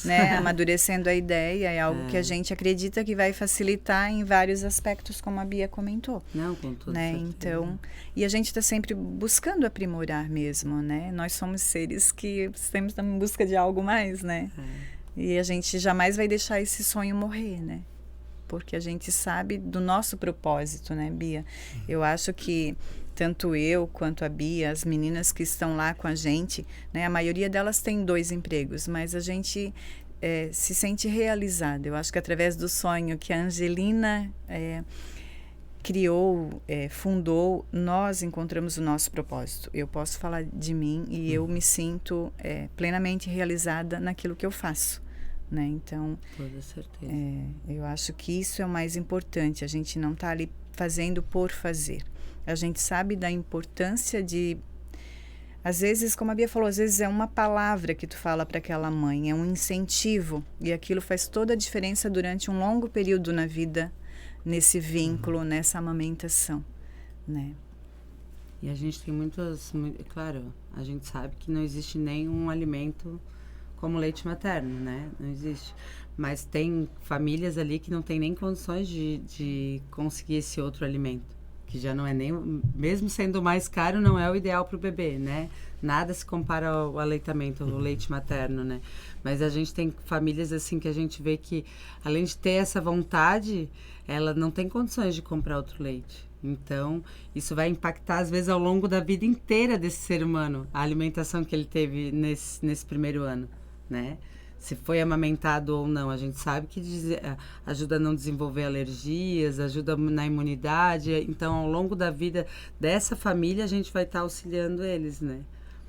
né? Amadurecendo a ideia, é algo que a gente acredita que vai facilitar em vários aspectos, como a Bia comentou. Não, com toda né? certeza. Então, e a gente está sempre buscando aprimorar mesmo, né? Nós somos seres que sempre estamos em busca de algo mais, né? E a gente jamais vai deixar esse sonho morrer, né? Porque a gente sabe do nosso propósito, né, Bia? Eu acho que tanto eu quanto a Bia, as meninas que estão lá com a gente, né, a maioria delas tem 2 empregos, mas a gente se sente realizada. Eu acho que através do sonho que a Angelina criou, fundou, nós encontramos o nosso propósito. Eu posso falar de mim e eu me sinto plenamente realizada naquilo que eu faço. Né? Então, toda certeza. Eu acho que isso é o mais importante. A gente não está ali fazendo por fazer. A gente sabe da importância de... Às vezes, como a Bia falou, às vezes é uma palavra que tu fala para aquela mãe, é um incentivo. E aquilo faz toda a diferença durante um longo período na vida, nesse vínculo, nessa amamentação. Né? E a gente tem claro, a gente sabe que não existe nenhum alimento como leite materno, né? Não existe. Mas tem famílias ali que não tem nem condições de conseguir esse outro alimento. Que já não é nem... Mesmo sendo mais caro, não é o ideal para o bebê, né? Nada se compara ao aleitamento, ao leite materno, né? Mas a gente tem famílias assim que a gente vê que, além de ter essa vontade, ela não tem condições de comprar outro leite. Então, isso vai impactar, às vezes, ao longo da vida inteira desse ser humano, a alimentação que ele teve nesse primeiro ano. Né? Se foi amamentado ou não, a gente sabe que ajuda a não desenvolver alergias, ajuda na imunidade. Então, ao longo da vida dessa família, a gente vai estar auxiliando eles, né?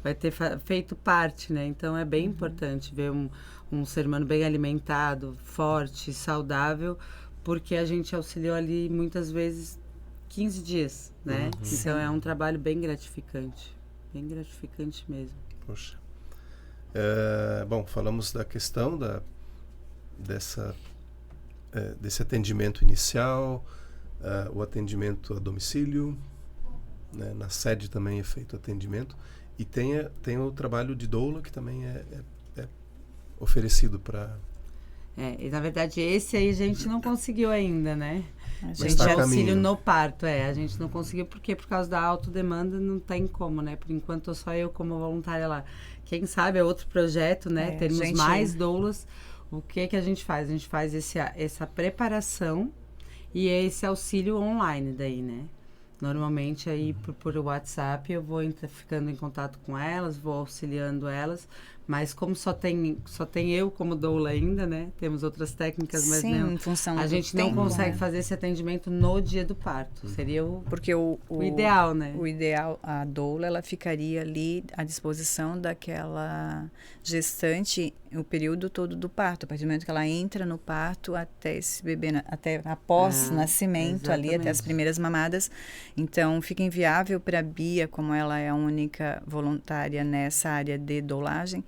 Vai ter feito parte, né? Então, é bem importante ver um ser humano bem alimentado, forte, saudável, porque a gente auxiliou ali, muitas vezes, 15 dias, né? Então, é um trabalho bem gratificante mesmo. Poxa. Bom, falamos da questão desse atendimento inicial, o atendimento a domicílio, né? Na sede também é feito atendimento, e tem o trabalho de doula que também é oferecido para... E na verdade esse aí a gente não conseguiu ainda, né? A gente auxílio no parto, a gente não conseguiu porque por causa da autodemanda não tem como, né? Por enquanto só eu como voluntária lá. Quem sabe é outro projeto, né? Termos mais doulas. O que a gente faz? A gente faz essa preparação e esse auxílio online daí, né? Normalmente aí por WhatsApp eu vou ficando em contato com elas, vou auxiliando elas, mas como só tem eu como doula ainda, né? Temos outras técnicas, mas Sim, não, em função a do gente tempo, não consegue né? fazer esse atendimento no dia do parto. Seria Porque o ideal, né? O ideal, a doula, ela ficaria ali à disposição daquela gestante o período todo do parto, a partir do momento que ela entra no parto até esse bebê, até após nascimento, ali até as exatamente. primeiras mamadas. Então, fica inviável para a Bia, como ela é a única voluntária nessa área de doulagem,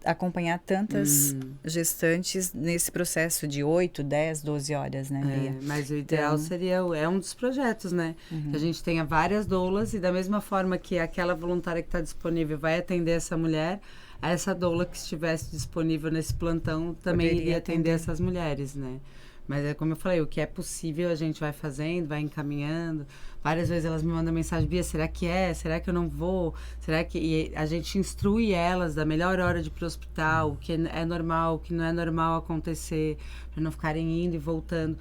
acompanhar tantas gestantes nesse processo de 8, 10, 12 horas, né, Bia? Mas o ideal seria, é um dos projetos, né? Que a gente tenha várias doulas e da mesma forma que aquela voluntária que está disponível vai atender essa mulher, essa doula que estivesse disponível nesse plantão também Poderia iria atender essas mulheres, né? Mas é como eu falei, o que é possível a gente vai fazendo, vai encaminhando. Várias vezes elas me mandam mensagem, Bia, será que é? Será que eu não vou? Será que... E a gente instrui elas da melhor hora de ir pro hospital, o que é normal, o que não é normal acontecer, para não ficarem indo e voltando.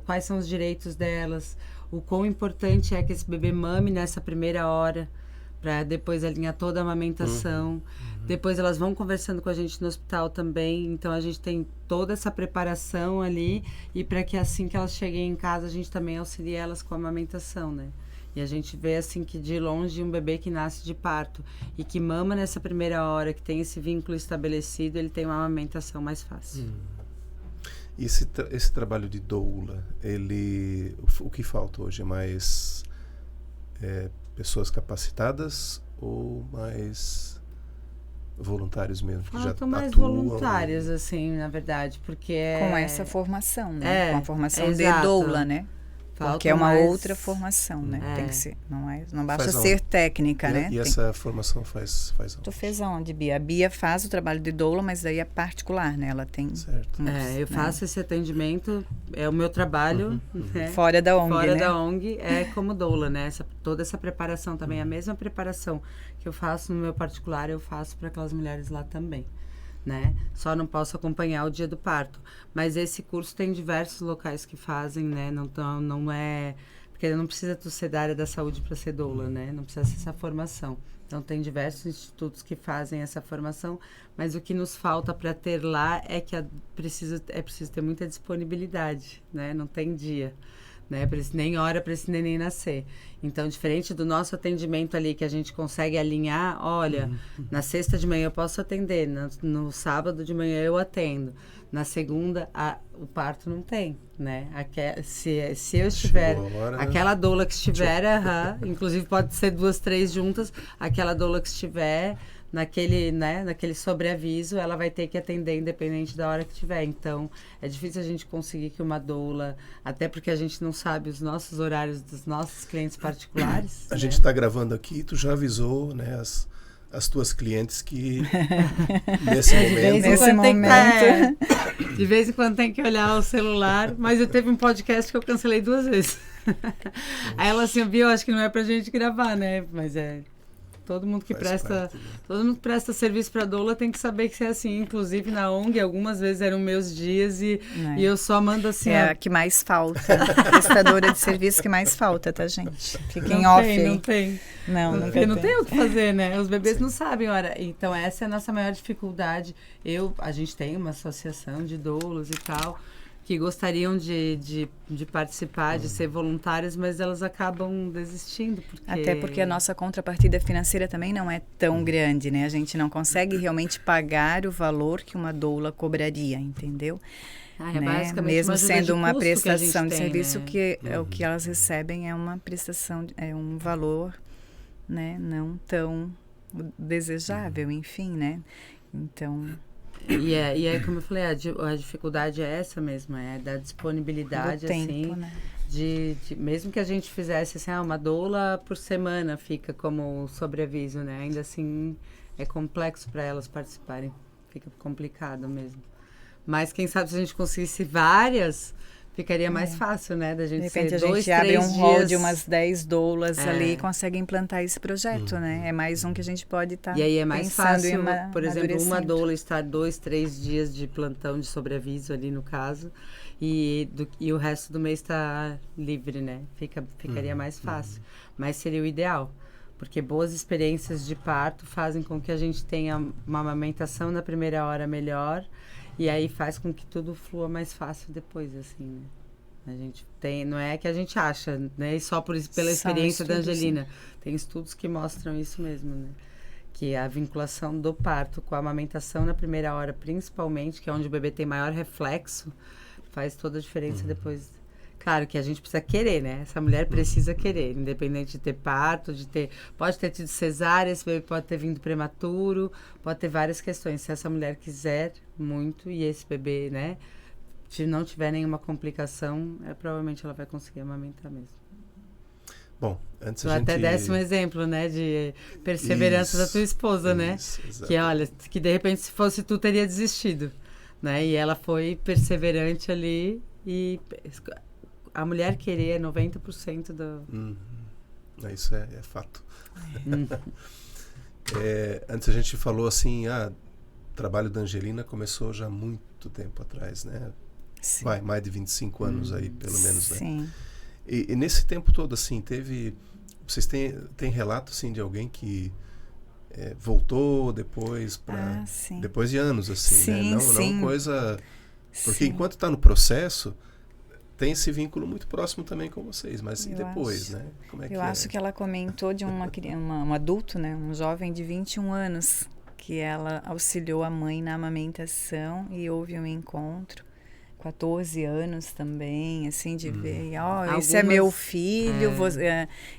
Quais são os direitos delas, o quão importante é que esse bebê mame nessa primeira hora, para depois alinhar toda a amamentação. Depois elas vão conversando com a gente no hospital também, então a gente tem toda essa preparação ali, e para que assim que elas cheguem em casa a gente também auxilie elas com a amamentação, né? E a gente vê assim que de longe um bebê que nasce de parto e que mama nessa primeira hora, que tem esse vínculo estabelecido, ele tem uma amamentação mais fácil. E esse trabalho de doula, o que falta hoje é mais pessoas capacitadas ou mais voluntários mesmo que Faltam já mais atuam? voluntários, assim, na verdade, porque Com essa formação, né? Com a formação de exato. doula, né? Faltam Porque é uma mais... outra formação, né? Tem que ser, não basta Faz ser técnica, né? E essa formação faz onde? Tu fez aonde, Bia? A Bia faz o trabalho de doula, mas daí é particular, né? Ela tem... Certo. eu faço esse atendimento, é o meu trabalho, né? Fora da ONG, Fora né? da ONG, é como doula, né? Toda essa preparação também, a mesma preparação que eu faço no meu particular, eu faço para aquelas mulheres lá também, né? Só não posso acompanhar o dia do parto. Mas esse curso tem diversos locais que fazem, né? Não é... Porque não precisa tu ser da área da saúde para ser doula, né? Não precisa ser essa formação. Então, tem diversos institutos que fazem essa formação, mas o que nos falta para ter lá é que é preciso ter muita disponibilidade, né? Não tem dia, né? Nem hora para esse neném nascer. Então, diferente do nosso atendimento ali, que a gente consegue alinhar, olha, na sexta de manhã eu posso atender, no sábado de manhã eu atendo, na segunda o parto não tem, né? Se eu estiver, aquela doula que estiver, inclusive pode ser 2, 3 juntas, aquela doula que estiver naquele sobreaviso, ela vai ter que atender independente da hora que tiver. Então, é difícil a gente conseguir que uma doula, até porque a gente não sabe os nossos horários dos nossos clientes particulares. A gente está gravando aqui, tu já avisou, né, as tuas clientes que nesse momento... De vez em quando tem que olhar o celular, mas eu teve um podcast que eu cancelei 2 vezes. Aí ela assim, viu, acho que não é pra gente gravar, né? Mas todo mundo que presta serviço para doula tem que saber que é assim. Inclusive na ONG, algumas vezes eram meus dias e eu só mando assim... É a que mais falta. Prestadora de serviço que mais falta, tá, gente? Fiquem off aí. Não tem. Não tem o que fazer, né? Os bebês não sabem, então essa é a nossa maior dificuldade. A gente tem uma associação de doulas e tal, que gostariam de participar, de ser voluntárias, mas elas acabam desistindo. Até porque a nossa contrapartida financeira também não é tão grande, né? A gente não consegue realmente pagar o valor que uma doula cobraria, entendeu? Né? Mesmo sendo uma prestação de serviço, que o que elas recebem é uma prestação, é um valor, né? Não tão desejável, enfim, né? Então... E é como eu falei, a dificuldade é essa mesmo, é da disponibilidade, do tempo, assim, né? Mesmo que a gente fizesse assim, uma doula por semana fica como sobreaviso, né? Ainda assim é complexo para elas participarem, fica complicado mesmo. Mas quem sabe se a gente conseguisse várias, ficaria mais fácil, né? Da gente de repente ser a 2, gente abre 3 um hall dias. de umas 10 doulas ali e consegue implantar esse projeto, né? É mais um que a gente pode estar E aí é mais pensando fácil, em por exemplo, uma amadurecendo. doula estar 2, 3 dias de plantão de sobreaviso ali no caso, e o resto do mês está livre, né? Ficaria mais fácil. Mas seria o ideal. Porque boas experiências de parto fazem com que a gente tenha uma amamentação na primeira hora melhor, e aí faz com que tudo flua mais fácil depois, assim, né? A gente tem, não é que a gente acha, né? E só pela experiência da Angelina. Tem estudos que mostram isso mesmo, né? Que a vinculação do parto com a amamentação na primeira hora, principalmente, que é onde o bebê tem maior reflexo, faz toda a diferença depois. Claro que a gente precisa querer, né? Essa mulher precisa querer, independente de ter parto, pode ter tido cesárea, esse bebê pode ter vindo prematuro, pode ter várias questões. Se essa mulher quiser muito e esse bebê, né, se não tiver nenhuma complicação, provavelmente ela vai conseguir amamentar mesmo. Bom, antes Tu a gente... até desse um exemplo, né, de perseverança da tua esposa, né? Exatamente. Que olha, que de repente se fosse tu teria desistido, né? E ela foi perseverante ali e a mulher querer é 90% do... Isso é fato. Antes a gente falou assim, o trabalho da Angelina começou já há muito tempo atrás, né? Sim. Mais de 25 anos aí, pelo menos, né? Sim. E nesse tempo todo, assim, vocês têm relato, assim, de alguém que voltou depois depois de anos, assim, sim, né? Não coisa... Porque enquanto está no processo, tem esse vínculo muito próximo também com vocês, mas e depois, né? Como é que acho que ela comentou de um adulto, né? Um jovem de 21 anos, que ela auxiliou a mãe na amamentação e houve um encontro, 14 anos também, assim, de ver, esse é meu filho,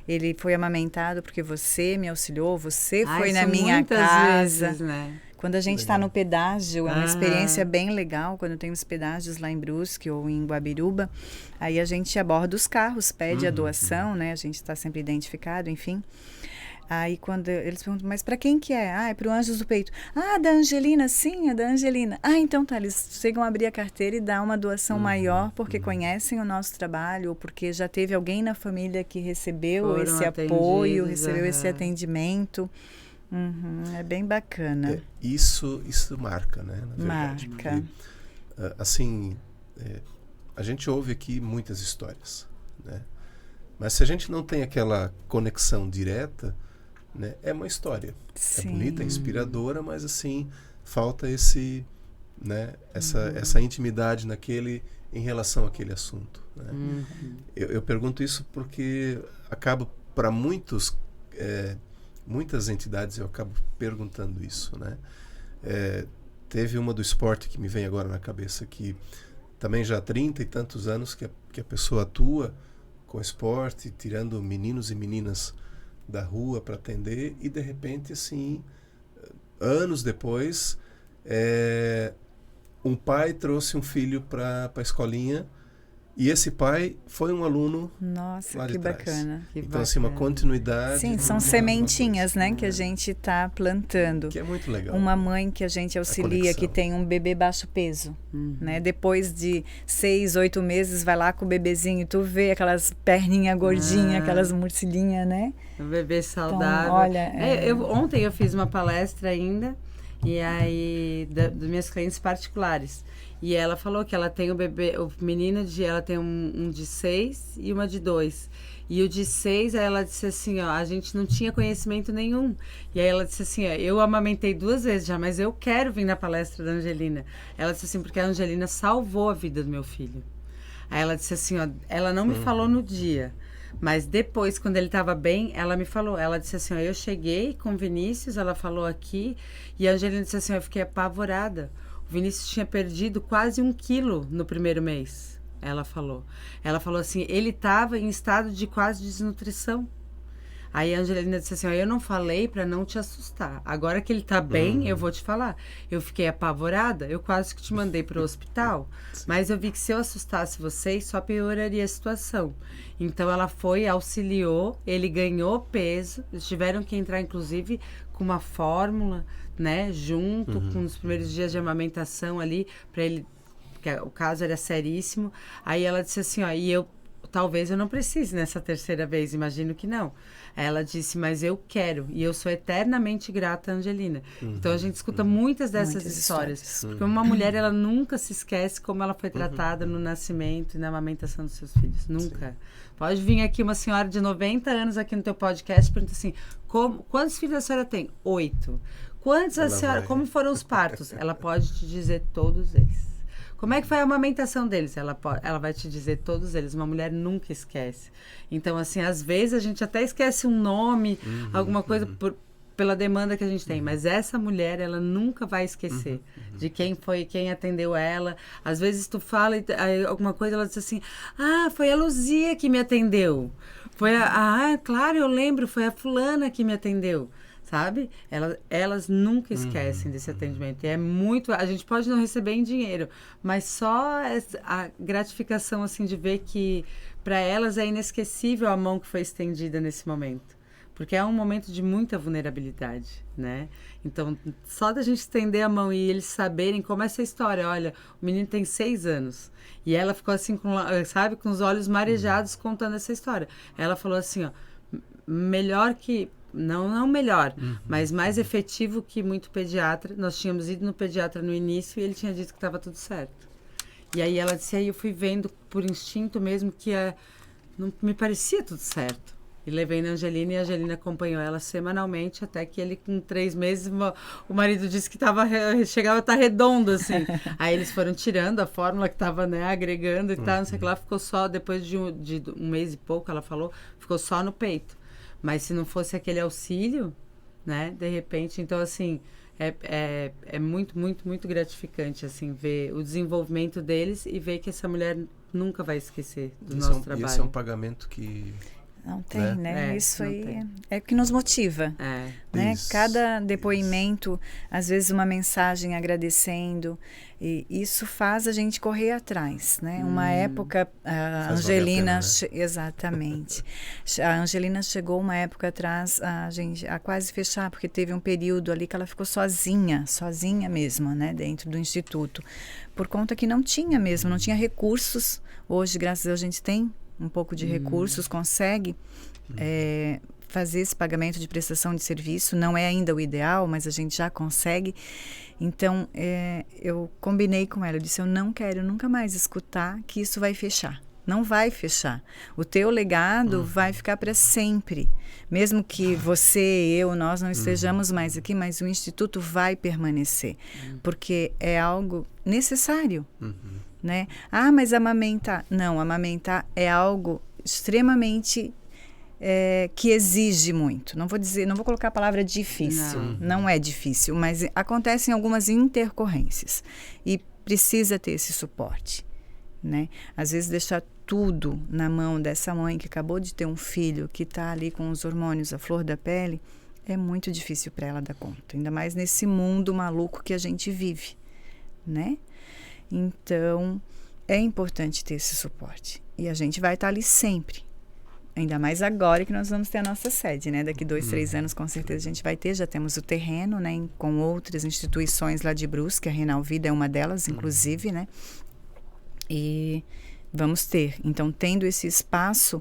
ele foi amamentado porque você me auxiliou, você foi na minha casa. Vezes, né? Quando a gente está no pedágio, é uma experiência bem legal, quando tem os pedágios lá em Brusque ou em Guabiruba, aí a gente aborda os carros, pede a doação, né? A gente está sempre identificado, enfim. Aí quando eles perguntam, mas para quem que é? É para o Anjos do Peito. Da Angelina, sim, é da Angelina. Então tá, eles chegam a abrir a carteira e dar uma doação maior, porque conhecem o nosso trabalho, ou porque já teve alguém na família que recebeu esse apoio, recebeu esse atendimento. É bem bacana. Isso marca, né? Na verdade, marca. Porque, assim, a gente ouve aqui muitas histórias, né? Mas se a gente não tem aquela conexão direta, né, é uma história. Sim. É bonita, é inspiradora, mas assim, falta né, essa intimidade em relação àquele assunto, né? Eu pergunto isso porque acaba para muitas entidades, eu acabo perguntando isso, né? Teve uma do esporte que me vem agora na cabeça, que também já há 30 e tantos anos que a pessoa atua com esporte, tirando meninos e meninas da rua para atender, e de repente, assim, anos depois, um pai trouxe um filho para a escolinha, e esse pai foi um aluno. Nossa, lá de que trás. Bacana. Então, assim, uma continuidade. Sim, são sementinhas, né, que a gente está plantando. Que é muito legal. Uma mãe que a gente auxilia, que tem um bebê baixo peso, né? Depois de 6, 8 meses, vai lá com o bebezinho, tu vê aquelas perninhas gordinhas, aquelas murcilinhas, né? O bebê saudável. Então, olha, ontem eu fiz uma palestra ainda, e aí, dos meus clientes particulares. E ela falou que ela tem o menino ela tem um de 6 e uma de 2. E o de 6, aí ela disse assim, a gente não tinha conhecimento nenhum. E aí ela disse assim, eu amamentei 2 vezes já, mas eu quero vir na palestra da Angelina. Ela disse assim, porque a Angelina salvou a vida do meu filho. Aí ela disse assim, ela não me falou no dia, mas depois, quando ele estava bem, ela me falou. Ela disse assim, eu cheguei com o Vinícius, ela falou aqui, e a Angelina disse assim, eu fiquei apavorada. O Vinícius tinha perdido quase 1 quilo no primeiro mês, ela falou. Ela falou assim, ele estava em estado de quase desnutrição. Aí a Angelina disse assim, eu não falei para não te assustar. Agora que ele tá bem, eu vou te falar. Eu fiquei apavorada, eu quase que te mandei para o hospital. Mas eu vi que se eu assustasse vocês, só pioraria a situação. Então ela foi, auxiliou, ele ganhou peso. Eles tiveram que entrar, inclusive, com uma fórmula, né, junto com os primeiros dias de amamentação ali, para ele porque o caso era seríssimo. Aí ela disse assim, ó, talvez eu não precise nessa terceira vez, imagino que não. Ela disse, mas eu quero, e eu sou eternamente grata a Angelina. Então a gente escuta muitas dessas histórias. Porque uma mulher, ela nunca se esquece como ela foi tratada no nascimento e na amamentação dos seus filhos. Nunca. Sim. Pode vir aqui uma senhora de 90 anos aqui no teu podcast e pergunta assim, quantos filhos a senhora tem? 8. Quantos a senhora, como foram os partos? Ela pode te dizer todos eles. Como é que foi a amamentação deles? Ela vai te dizer todos eles. Uma mulher nunca esquece. Então, assim, às vezes a gente até esquece um nome, alguma coisa pela demanda que a gente tem. Mas essa mulher, ela nunca vai esquecer de quem foi, quem atendeu ela. Às vezes tu fala alguma coisa, ela diz assim, foi a Luzia que me atendeu. Claro, eu lembro, foi a fulana que me atendeu. Sabe? Elas nunca esquecem desse atendimento. E é muito... A gente pode não receber em dinheiro, mas só a gratificação, assim, de ver que para elas é inesquecível a mão que foi estendida nesse momento. Porque é um momento de muita vulnerabilidade, né? Então, só da gente estender a mão e eles saberem como essa história... Olha, o menino tem 6 anos. E ela ficou assim, com os olhos marejados contando essa história. Ela falou assim, ó... Melhor que... Não melhor, mas mais efetivo que muito pediatra. Nós tínhamos ido no pediatra no início e ele tinha dito que estava tudo certo. E aí ela disse, aí eu fui vendo por instinto mesmo que não me parecia tudo certo. E levei na Angelina e a Angelina acompanhou ela semanalmente até que ele, com 3 meses, o marido disse que chegava a estar redondo, assim. Aí eles foram tirando a fórmula que estava, né, agregando e tal, não sei o que lá. Ficou só, depois de um mês e pouco, ela falou, ficou só no peito. Mas se não fosse aquele auxílio, né, de repente, então, assim, é muito, muito, muito gratificante, assim, ver o desenvolvimento deles e ver que essa mulher nunca vai esquecer do nosso trabalho. Esse é um pagamento que... Não tem, né? Isso aí é o que nos motiva, né? Isso, cada depoimento, às vezes uma mensagem agradecendo, e isso faz a gente correr atrás, né? Uma época, a Angelina... Exatamente. A Angelina chegou uma época atrás a quase fechar, porque teve um período ali que ela ficou sozinha mesmo, né? Dentro do instituto, por conta que não tinha mesmo, não tinha recursos. Hoje, graças a Deus, a gente tem um pouco de recursos, consegue fazer esse pagamento de prestação de serviço. Não é ainda o ideal, mas a gente já consegue. Então, eu combinei com ela, eu disse, eu não quero nunca mais escutar que isso vai fechar. Não vai fechar. O teu legado vai ficar para sempre. Mesmo que nós não estejamos mais aqui, mas o Instituto vai permanecer. Porque é algo necessário. Né? Mas amamentar. Não, amamentar é algo extremamente que exige muito. Não vou colocar a palavra difícil. Não é difícil, mas acontecem algumas intercorrências e precisa ter esse suporte, né? Às vezes deixar tudo na mão dessa mãe que acabou de ter um filho, que está ali com os hormônios à flor da pele, é muito difícil para ela dar conta. Ainda mais nesse mundo maluco que a gente vive, né? Então, é importante ter esse suporte. E a gente vai estar ali sempre. Ainda mais agora que nós vamos ter a nossa sede, né? Daqui 2, 3 anos, com certeza, a gente vai ter. Já temos o terreno, né? Com outras instituições lá de Brusque. A Renal Vida é uma delas, inclusive, né? E vamos ter. Então, tendo esse espaço...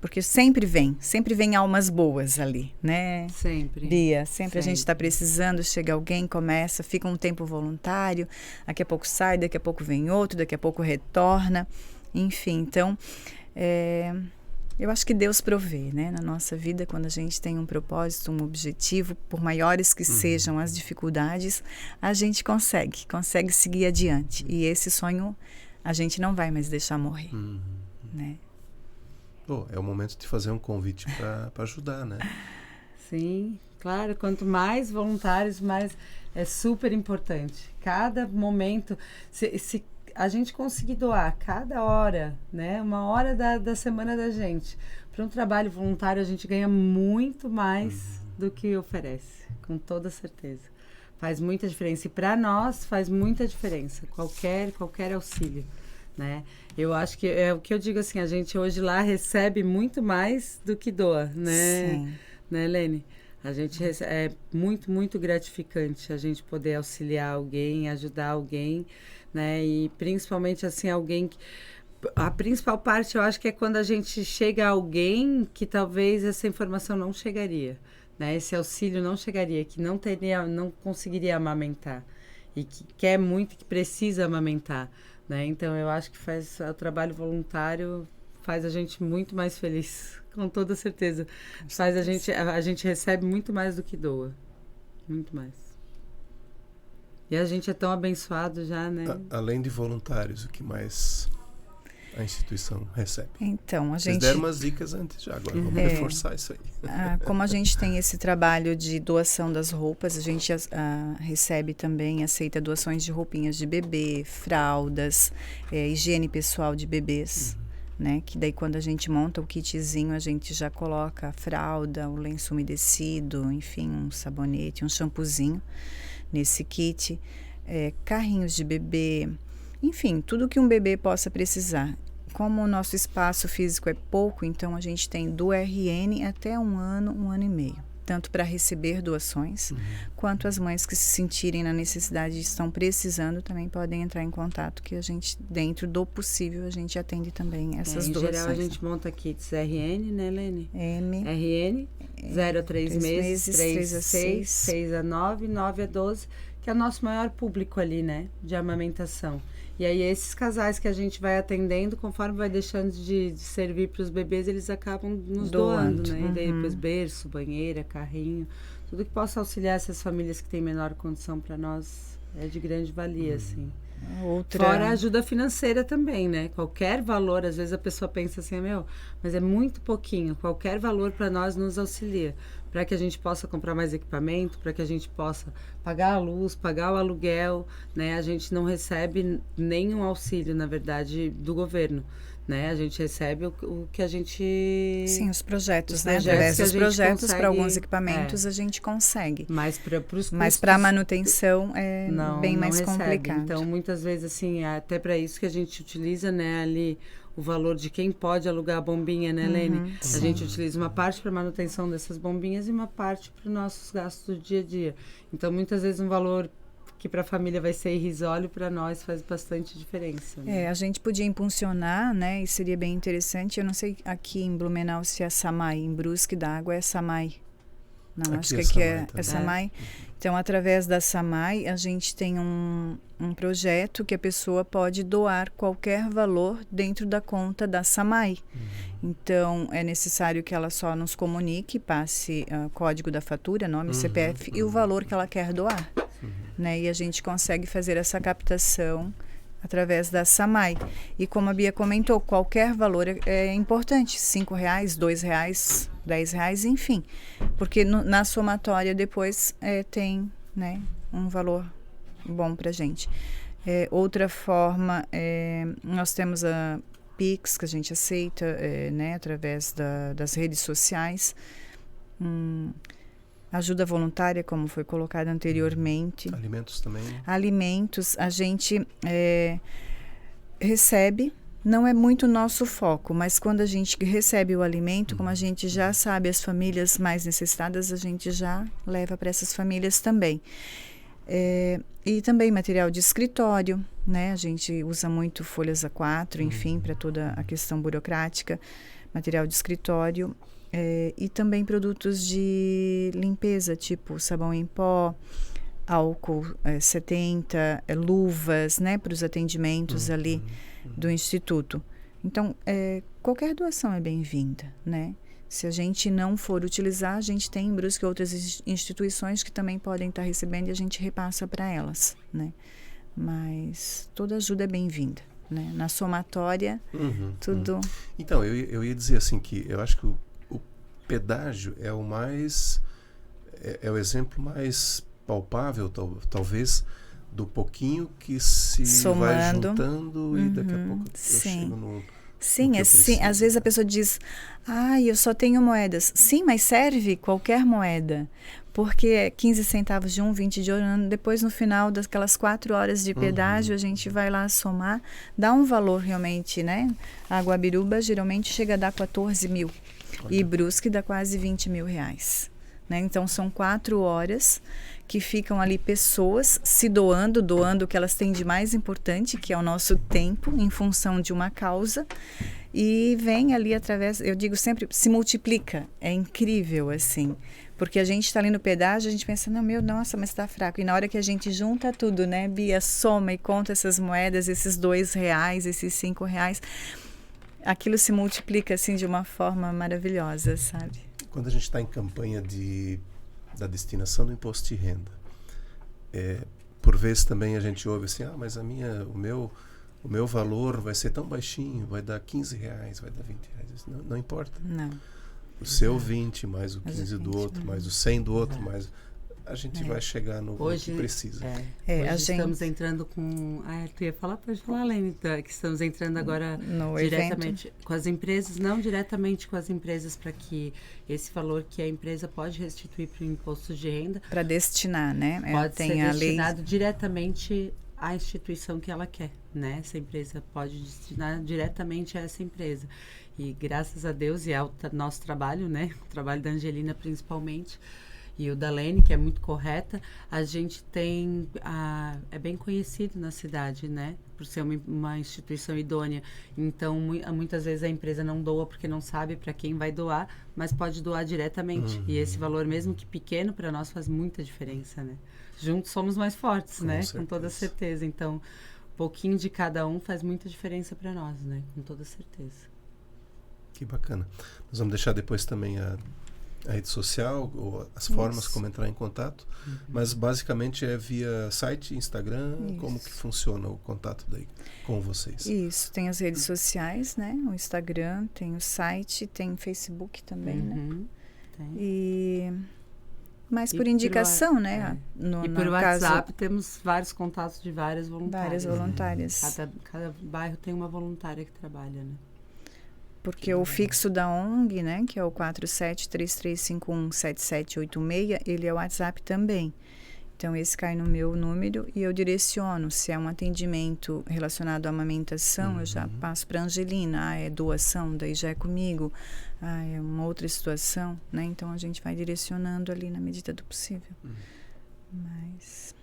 Porque sempre vem almas boas ali, né? Sempre. Bia, sempre a gente está precisando, chega alguém, começa, fica um tempo voluntário, daqui a pouco sai, daqui a pouco vem outro, daqui a pouco retorna, enfim. Então, eu acho que Deus provê, né? Na nossa vida, quando a gente tem um propósito, um objetivo, por maiores que sejam as dificuldades, a gente consegue seguir adiante. E esse sonho a gente não vai mais deixar morrer, né? É o momento de fazer um convite para ajudar, né? Sim, claro. Quanto mais voluntários, mais é super importante. Cada momento, se a gente conseguir doar cada hora, né? 1 hora da semana da gente para um trabalho voluntário, a gente ganha muito mais do que oferece, com toda certeza. Faz muita diferença. E para nós faz muita diferença. Qualquer auxílio. Né? Eu acho que é o que eu digo assim, a gente hoje lá recebe muito mais do que doa, né? Sim. Né, Lene? A gente é muito, muito gratificante a gente poder auxiliar alguém, ajudar alguém, né? E principalmente, assim, alguém que... A principal parte, eu acho que é quando a gente chega a alguém que talvez essa informação não chegaria, né? Esse auxílio não chegaria, que não conseguiria amamentar e que quer muito, que precisa amamentar, né? Então, eu acho que o trabalho voluntário faz a gente muito mais feliz, com toda certeza. A gente recebe muito mais do que doa, muito mais. E a gente é tão abençoado já, né? Além de voluntários, o que mais a instituição recebe? Então, Vocês deram umas dicas antes já, agora vamos reforçar isso aí. Como a gente tem esse trabalho de doação das roupas, a gente recebe também, aceita doações de roupinhas de bebê, fraldas, higiene pessoal de bebês, né? Que daí quando a gente monta o kitzinho, a gente já coloca a fralda, o lenço umedecido, enfim, um sabonete, um shampoozinho nesse kit, carrinhos de bebê, enfim, tudo que um bebê possa precisar. Como o nosso espaço físico é pouco, então a gente tem do RN até um ano e meio. Tanto para receber doações, quanto as mães que se sentirem na necessidade e estão precisando também podem entrar em contato, que a gente, dentro do possível, a gente atende também essas doações. Em geral, a gente monta kits RN, né, Lene? RN, 0 a 3 meses, 3 a 6, 6 a 9, 9 a 12, que é o nosso maior público ali, né, de amamentação. E aí esses casais que a gente vai atendendo, conforme vai deixando de servir para os bebês, eles acabam nos doando, né? E daí depois berço, banheira, carrinho, tudo que possa auxiliar essas famílias que têm menor condição para nós é de grande valia, assim. Fora a ajuda financeira também, né? Qualquer valor, às vezes a pessoa pensa assim, mas é muito pouquinho. Qualquer valor para nós nos auxilia. Para que a gente possa comprar mais equipamento, para que a gente possa pagar a luz, pagar o aluguel, né? A gente não recebe nenhum auxílio, na verdade, do governo, né? A gente recebe o que a gente... Sim, os projetos, né? Através dos projetos, para alguns equipamentos, a gente consegue. Mas para os custos... Mas para a manutenção é bem mais recebe. Complicado. Então, muitas vezes, assim, é até para isso que a gente utiliza, né, ali... o valor de quem pode alugar a bombinha, né, Lene? A gente utiliza uma parte para manutenção dessas bombinhas e uma parte para os nossos gastos do dia a dia. Então, muitas vezes, um valor que para a família vai ser irrisório, para nós faz bastante diferença. Né? A gente podia impulsionar, né, e seria bem interessante. Eu não sei aqui em Blumenau se é Samai, em Brusque da Água é Samai. Não, acho que aqui é Samai. Então, através da Samai, a gente tem um projeto que a pessoa pode doar qualquer valor dentro da conta da Samai. Então, é necessário que ela só nos comunique, passe código da fatura, nome, CPF e o valor que ela quer doar. Né? E a gente consegue fazer essa captação através da Samai. E como a Bia comentou, qualquer valor é importante, R$5, R$2, R$10, enfim. Porque na somatória depois tem, né, um valor bom para a gente. Outra forma, nós temos a Pix, que a gente aceita, né, através das redes sociais. Ajuda voluntária, como foi colocado anteriormente. Alimentos também? Alimentos, a gente recebe, não é muito nosso foco, mas quando a gente recebe o alimento, como a gente já sabe as famílias mais necessitadas, a gente já leva para essas famílias também. E também material de escritório, né? A gente usa muito folhas A4, enfim, para toda a questão burocrática, material de escritório. E também produtos de limpeza, tipo sabão em pó, álcool 70, luvas, né, para os atendimentos ali do Instituto. Então, qualquer doação é bem-vinda, né? Se a gente não for utilizar, a gente tem em Brusque outras instituições que também podem estar recebendo e a gente repassa para elas, né? Mas toda ajuda é bem-vinda, né? Na somatória, tudo... Então, eu ia dizer assim que eu acho que o pedágio é o mais... é o exemplo mais palpável, talvez, do pouquinho que se vai juntando e daqui a pouco eu chego no... Sim, às vezes a pessoa diz, eu só tenho moedas. Sim, mas serve qualquer moeda, porque é 15 centavos de 20 de outro, depois no final daquelas 4 horas de pedágio, a gente vai lá somar, dá um valor realmente, né? A Guabiruba geralmente chega a dar 14 mil e Brusque dá quase 20 mil reais. Né? Então, são 4 horas que ficam ali pessoas se doando o que elas têm de mais importante, que é o nosso tempo, em função de uma causa, e vem ali através, eu digo sempre, se multiplica, é incrível assim, porque a gente está ali no pedágio, a gente pensa, nossa, mas está fraco, e na hora que a gente junta tudo, né, Bia, soma e conta essas moedas, esses R$2, esses R$5, aquilo se multiplica assim de uma forma maravilhosa, sabe? Quando a gente está em campanha da destinação do imposto de renda, por vezes também a gente ouve assim, mas o meu valor vai ser tão baixinho, vai dar R$15, vai dar R$20. Não importa. Não. O seu 20, mais o 15 do outro, mais o 100 do outro, mais... A gente vai chegar no que precisa. Hoje estamos entrando com... tu ia falar? Pode falar, Lene, que estamos entrando agora no diretamente evento. Com as empresas, não diretamente com as empresas, para que esse valor que a empresa pode restituir para o imposto de renda... Para destinar, né? Pode ser destinado diretamente à instituição que ela quer, né? Essa empresa pode destinar diretamente a essa empresa. E graças a Deus, e é o nosso trabalho, né? O trabalho da Angelina principalmente, e o da Lene, que é muito correta, a gente tem, é bem conhecido na cidade, né? Por ser uma instituição idônea. Então, muitas vezes a empresa não doa porque não sabe para quem vai doar, mas pode doar diretamente. E esse valor, mesmo que pequeno, para nós faz muita diferença, né? Juntos somos mais fortes, né? Com toda certeza. Então, um pouquinho de cada um faz muita diferença para nós, né? Com toda certeza. Que bacana. Nós vamos deixar depois também a rede social, ou as formas como entrar em contato, mas basicamente é via site, Instagram, como que funciona o contato daí com vocês? Isso, tem as redes sociais, né? O Instagram, tem o site, tem o Facebook também, né? Tem. Mas por indicação, né? E por WhatsApp temos vários contatos de várias voluntárias. Várias voluntárias. Cada bairro tem uma voluntária que trabalha, né? Porque o fixo da ONG, né, que é o 4733517786, ele é o WhatsApp também. Então, esse cai no meu número e eu direciono. Se é um atendimento relacionado à amamentação, eu já passo para a Angelina. É doação, daí já é comigo. É uma outra situação, né? Então, a gente vai direcionando ali na medida do possível. Mas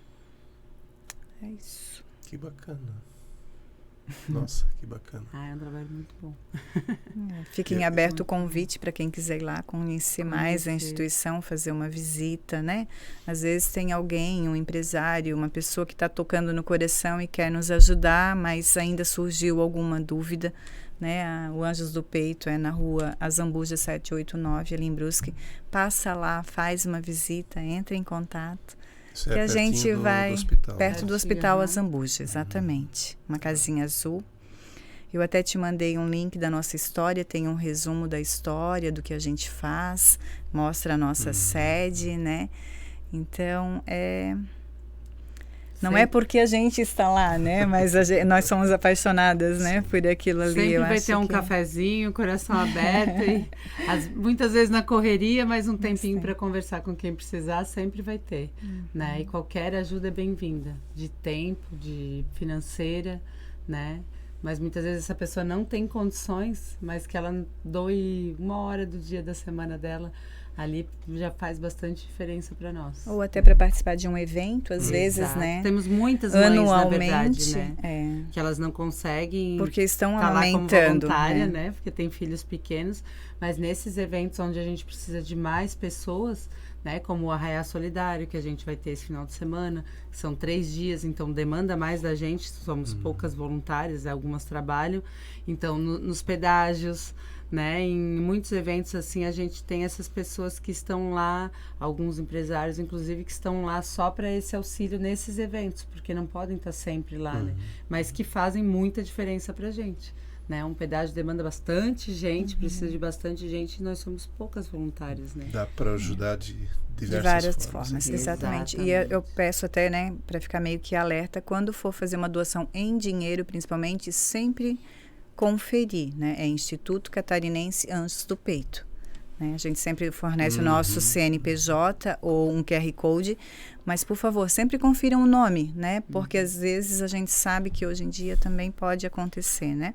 é isso. Que bacana. Nossa, que bacana. É um trabalho muito bom. Fica em aberto o convite para quem quiser ir lá conhecer mais a instituição, fazer uma visita, né? Às vezes tem alguém, um empresário, uma pessoa que está tocando no coração e quer nos ajudar, mas ainda surgiu alguma dúvida, né? O Anjos do Peito é na rua Azambuja 789, ali em Brusque. Passa lá, faz uma visita, entra em contato. Isso que a gente vai perto do Hospital né? Azambuja, exatamente. Uma casinha azul. Eu até te mandei um link da nossa história, tem um resumo da história, do que a gente faz, mostra a nossa sede, né? Então, não é porque a gente está lá, né? Mas nós somos apaixonadas, né? Por aquilo ali. Sempre vai ter um cafezinho, coração aberto. E muitas vezes na correria, mas um tempinho para conversar com quem precisar, sempre vai ter. Né? E qualquer ajuda é bem-vinda. De tempo, de financeira, né? Mas muitas vezes essa pessoa não tem condições, mas que ela doe 1 hora do dia da semana dela, ali já faz bastante diferença para nós. Ou até para participar de um evento, às vezes, né? Temos muitas mães, anualmente, na verdade, né? Que elas não conseguem... Porque estão tá amamentando. Lá como voluntária, né? Porque tem filhos pequenos. Mas nesses eventos onde a gente precisa de mais pessoas, né? Como o Arraiá Solidário, que a gente vai ter esse final de semana, são 3 dias, então demanda mais da gente. Somos poucas voluntárias, algumas trabalham. Então, nos pedágios... Né? Em muitos eventos assim a gente tem essas pessoas que estão lá, alguns empresários inclusive que estão lá só para esse auxílio nesses eventos, porque não podem estar sempre lá, né? Mas que fazem muita diferença para a gente, né? Um pedágio demanda bastante gente, precisa de bastante gente, e nós somos poucas voluntárias, né? Dá para ajudar de várias formas, exatamente. E eu peço até, né, para ficar meio que alerta, quando for fazer uma doação em dinheiro, principalmente, sempre conferir, né? É Instituto Catarinense Anjos do Peito, né? A gente sempre fornece o nosso CNPJ ou um QR Code, mas, por favor, sempre confiram o nome, né? Porque, às vezes, a gente sabe que hoje em dia também pode acontecer, né?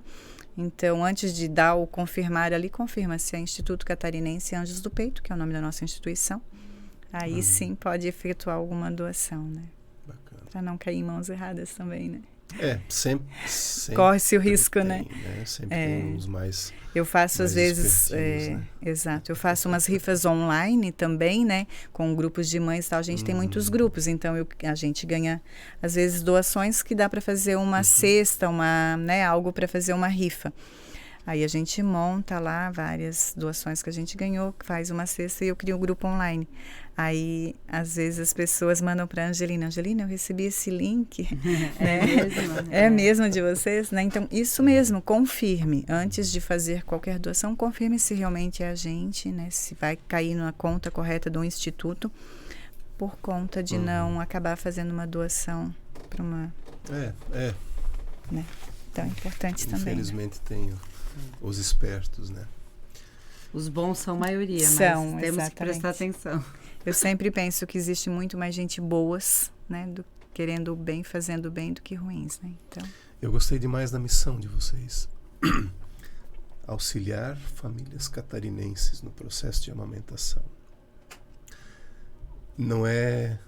Então, antes de dar ou confirmar ali, confirma se é Instituto Catarinense Anjos do Peito, que é o nome da nossa instituição. Aí sim pode efetuar alguma doação, né? Bacana. Para não cair em mãos erradas também, né? Sempre corre-se o risco, tem, né? Sempre tem uns mais. Eu faço às vezes, né? exato, eu faço umas rifas online também, né? Com grupos de mães e tal, a gente tem muitos grupos, então a gente ganha às vezes doações que dá para fazer uma cesta, né? Algo para fazer uma rifa. Aí a gente monta lá várias doações que a gente ganhou, faz uma cesta e eu crio um grupo online. Aí, às vezes, as pessoas mandam para a Angelina, eu recebi esse link. É mesmo de vocês? Né? Então, isso mesmo, confirme. Antes de fazer qualquer doação, confirme se realmente é a gente, né? Se vai cair na conta correta do instituto, por conta de não acabar fazendo uma doação para uma... Né? Então, é importante também. Infelizmente, tem os espertos, né? Os bons são maioria, mas temos exatamente. que prestar atenção. Eu sempre penso que existe muito mais gente boas, né, querendo o bem, fazendo o bem, do que ruins, né? Então, eu gostei demais da missão de vocês. Auxiliar famílias catarinenses no processo de amamentação. Não é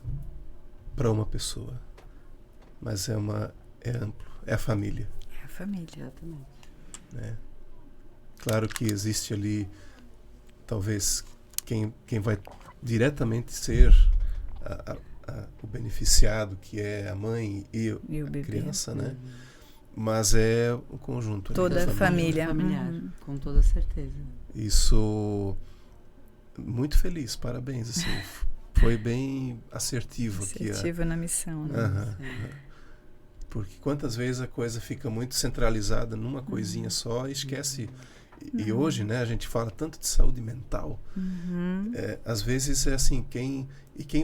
para uma pessoa, mas é amplo, é a família. É a família, exatamente. Né? Claro que existe ali, talvez, quem vai diretamente ser o beneficiado, que é a mãe e a bebê. Criança, né? Mas é o conjunto. Toda a família. Familiar, com toda certeza. Isso, muito feliz, parabéns. Assim, foi bem assertivo aqui. Assertivo na missão. Né? Porque quantas vezes a coisa fica muito centralizada numa coisinha só e esquece. E hoje, né, a gente fala tanto de saúde mental. Às vezes é assim, quem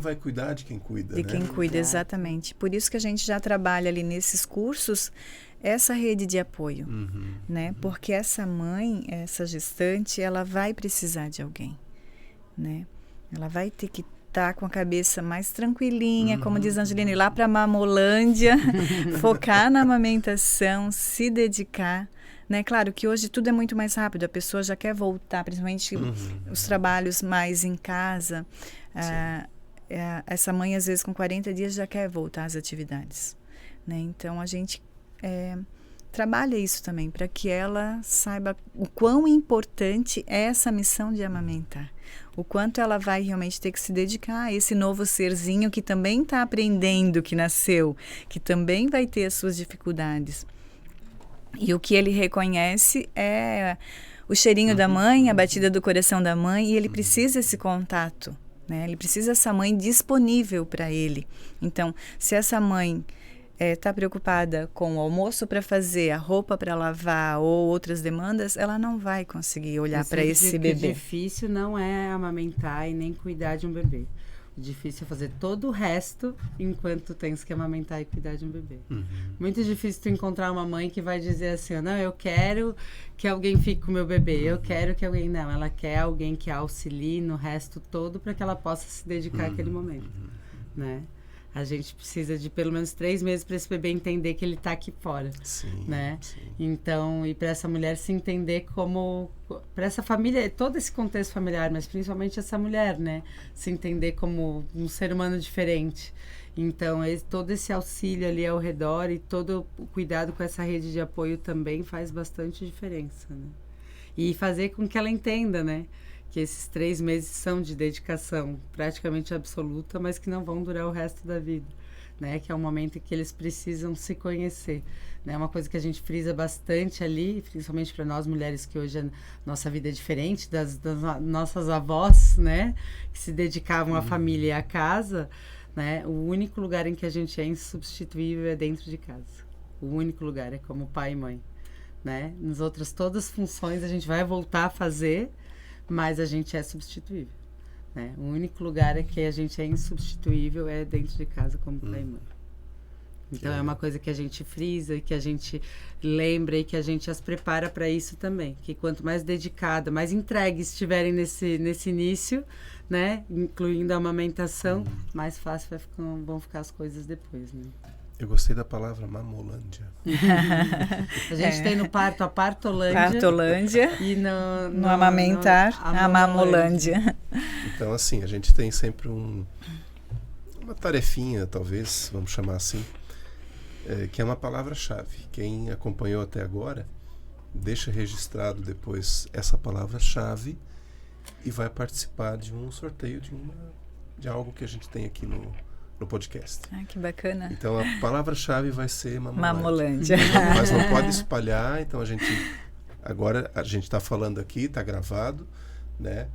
vai cuidar de quem cuida, de né? quem cuida, exatamente. Por isso que a gente já trabalha ali nesses cursos essa rede de apoio, né? Porque essa mãe, essa gestante, ela vai precisar de alguém, né? Ela vai ter que estar com a cabeça mais tranquilinha, como diz a Angelina, ir lá para a Mamolândia, focar na amamentação, se dedicar. Né? Claro que hoje tudo é muito mais rápido, a pessoa já quer voltar, principalmente os trabalhos mais em casa. Essa mãe, às vezes, com 40 dias já quer voltar às atividades. Né? Então, a gente trabalha isso também, para que ela saiba o quão importante é essa missão de amamentar. O quanto ela vai realmente ter que se dedicar a esse novo serzinho que também está aprendendo, que nasceu, que também vai ter as suas dificuldades. E o que ele reconhece é o cheirinho da mãe, a batida do coração da mãe, e ele precisa desse contato, né? Ele precisa dessa mãe disponível para ele. Então, se essa mãe está preocupada com o almoço para fazer, a roupa para lavar ou outras demandas, ela não vai conseguir olhar para esse bebê. O difícil não é amamentar e nem cuidar de um bebê. O difícil é fazer todo o resto enquanto tens que amamentar e cuidar de um bebê. Muito difícil tu encontrar uma mãe que vai dizer assim, não, eu quero que alguém fique com o meu bebê, eu quero que alguém... Não, ela quer alguém que a auxilie no resto todo para que ela possa se dedicar àquele momento, né? A gente precisa de pelo menos 3 meses para esse bebê entender que ele está aqui fora, né? Então, e para essa mulher se entender como... Para essa família, todo esse contexto familiar, mas principalmente essa mulher, né? Se entender como um ser humano diferente. Então, todo esse auxílio ali ao redor e todo o cuidado com essa rede de apoio também faz bastante diferença, né? E fazer com que ela entenda, né? Que esses 3 meses são de dedicação praticamente absoluta, mas que não vão durar o resto da vida, né? Que é um momento em que eles precisam se conhecer, né? Uma coisa que a gente frisa bastante ali, principalmente para nós mulheres, que hoje a nossa vida é diferente das nossas avós, né? Que se dedicavam à família e à casa, né? O único lugar em que a gente é insubstituível é dentro de casa. O único lugar é como pai e mãe, né? Nas outras todas as funções a gente vai voltar a fazer, mas a gente é substituível, né? O único lugar é que a gente é insubstituível é dentro de casa como pai e mãe. Então é uma coisa que a gente frisa, que a gente lembra e que a gente as prepara para isso também. Que quanto mais dedicada, mais entregues estiverem nesse início, né? Incluindo a amamentação, mais fácil vão ficar as coisas depois, né? Eu gostei da palavra Mamolândia. A gente tem no parto a Partolândia. Partolândia. E no amamentar, a Mamolândia. Então, assim, a gente tem sempre uma tarefinha, talvez, vamos chamar assim, que é uma palavra-chave. Quem acompanhou até agora, deixa registrado depois essa palavra-chave e vai participar de um sorteio de algo que a gente tem aqui no podcast. Ah, que bacana. Então, a palavra-chave vai ser Mamolândia. Mamolândia. Mas não pode espalhar, então agora a gente está falando aqui, está gravado, né?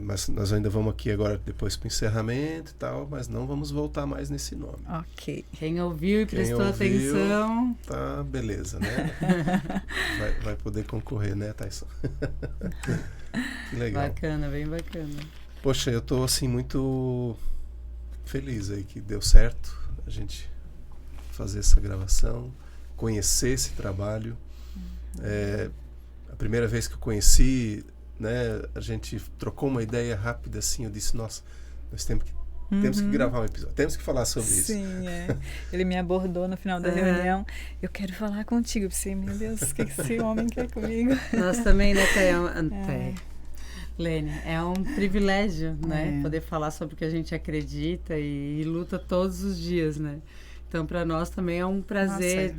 Mas nós ainda vamos aqui agora depois para o encerramento e tal, mas não vamos voltar mais nesse nome. Ok. Quem ouviu e prestou atenção... Tá, beleza, né? vai poder concorrer, né, Taisson? Que legal. Bacana, bem bacana. Poxa, eu tô assim muito feliz aí que deu certo a gente fazer essa gravação, conhecer esse trabalho. A primeira vez que eu conheci, né, a gente trocou uma ideia rápida assim, eu disse, nossa, nós temos que gravar um episódio, temos que falar sobre isso. Sim, ele me abordou no final da reunião, eu quero falar contigo. Eu pensei, meu Deus, o que esse homem quer comigo? Nós também, né, Lene, é um privilégio, né, poder falar sobre o que a gente acredita e luta todos os dias, né. Então, para nós também é um prazer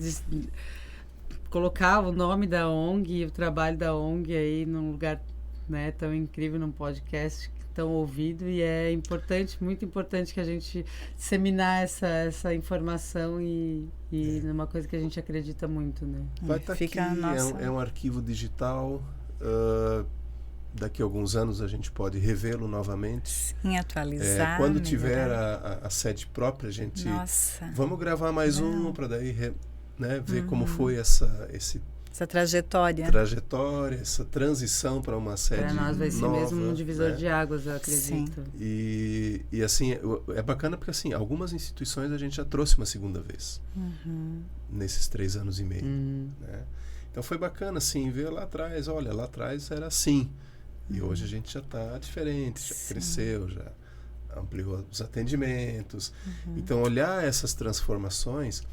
colocar o nome da ONG e o trabalho da ONG aí num lugar, né, tão incrível, num podcast tão ouvido, e é importante, muito importante que a gente disseminar essa informação e numa coisa que a gente acredita muito, né. Vai estar aqui, é um arquivo digital, daqui a alguns anos a gente pode revê-lo novamente. Sim, atualizar. Quando tiver a sede própria, a gente... Vamos gravar mais um para daí ver como foi essa trajetória, essa transição para uma sede nova. Para nós vai ser mesmo um divisor de águas, eu acredito. E assim, é bacana porque assim, algumas instituições a gente já trouxe uma segunda vez nesses 3 anos e meio. Né? Então foi bacana assim, ver lá atrás, olha, lá atrás era assim. E hoje a gente já está diferente, já cresceu, já ampliou os atendimentos. Então olhar essas transformações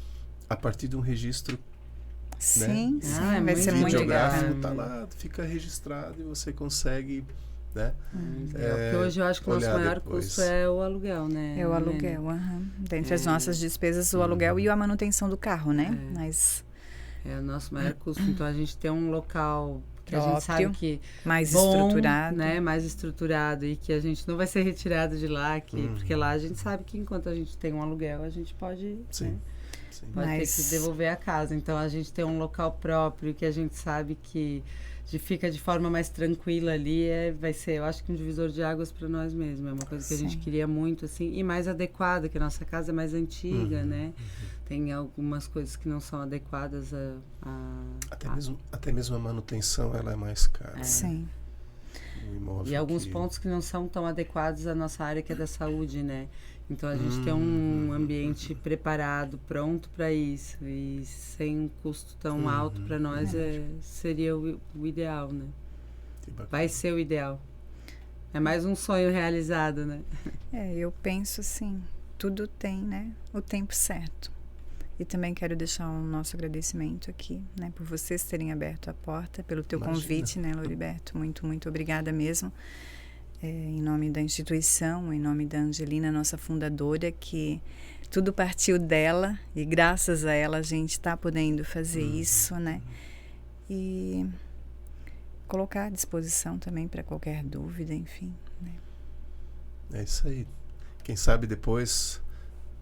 a partir de um registro, sim, né? Vai ser muito legal. Tá lá, fica registrado e você consegue, né? Porque hoje eu acho que o nosso maior custo é o aluguel, né? É o aluguel, dentre as nossas despesas, o aluguel e a manutenção do carro, né? Mas é o nosso maior custo. Então a gente tem um local que a gente sabe que mais estruturado, né? Mais estruturado, e que a gente não vai ser retirado de lá, porque lá a gente sabe que enquanto a gente tem um aluguel, a gente pode, pode ter que devolver a casa. Então a gente tem um local próprio que a gente sabe que fica de forma mais tranquila ali, vai ser, eu acho que um divisor de águas para nós mesmos. É uma coisa que a gente queria muito, assim, e mais adequada, que a nossa casa é mais antiga, né? Tem algumas coisas que não são adequadas até mesmo a manutenção, ela é mais cara. Sim. E alguns pontos que não são tão adequados à nossa área, que é da saúde, né? Então a gente tem um ambiente preparado, pronto para isso, e sem um custo tão alto para nós seria o ideal, né? Vai ser o ideal. É mais um sonho realizado, né? Eu penso assim, tudo tem, né, o tempo certo. E também quero deixar o nosso agradecimento aqui, né, por vocês terem aberto a porta, pelo teu convite, né, Loriberto. Muito, muito obrigada mesmo. Em nome da instituição, em nome da Angelina, nossa fundadora, que tudo partiu dela e graças a ela a gente está podendo fazer isso, né? E colocar à disposição também para qualquer dúvida, enfim. Né? É isso aí. Quem sabe depois,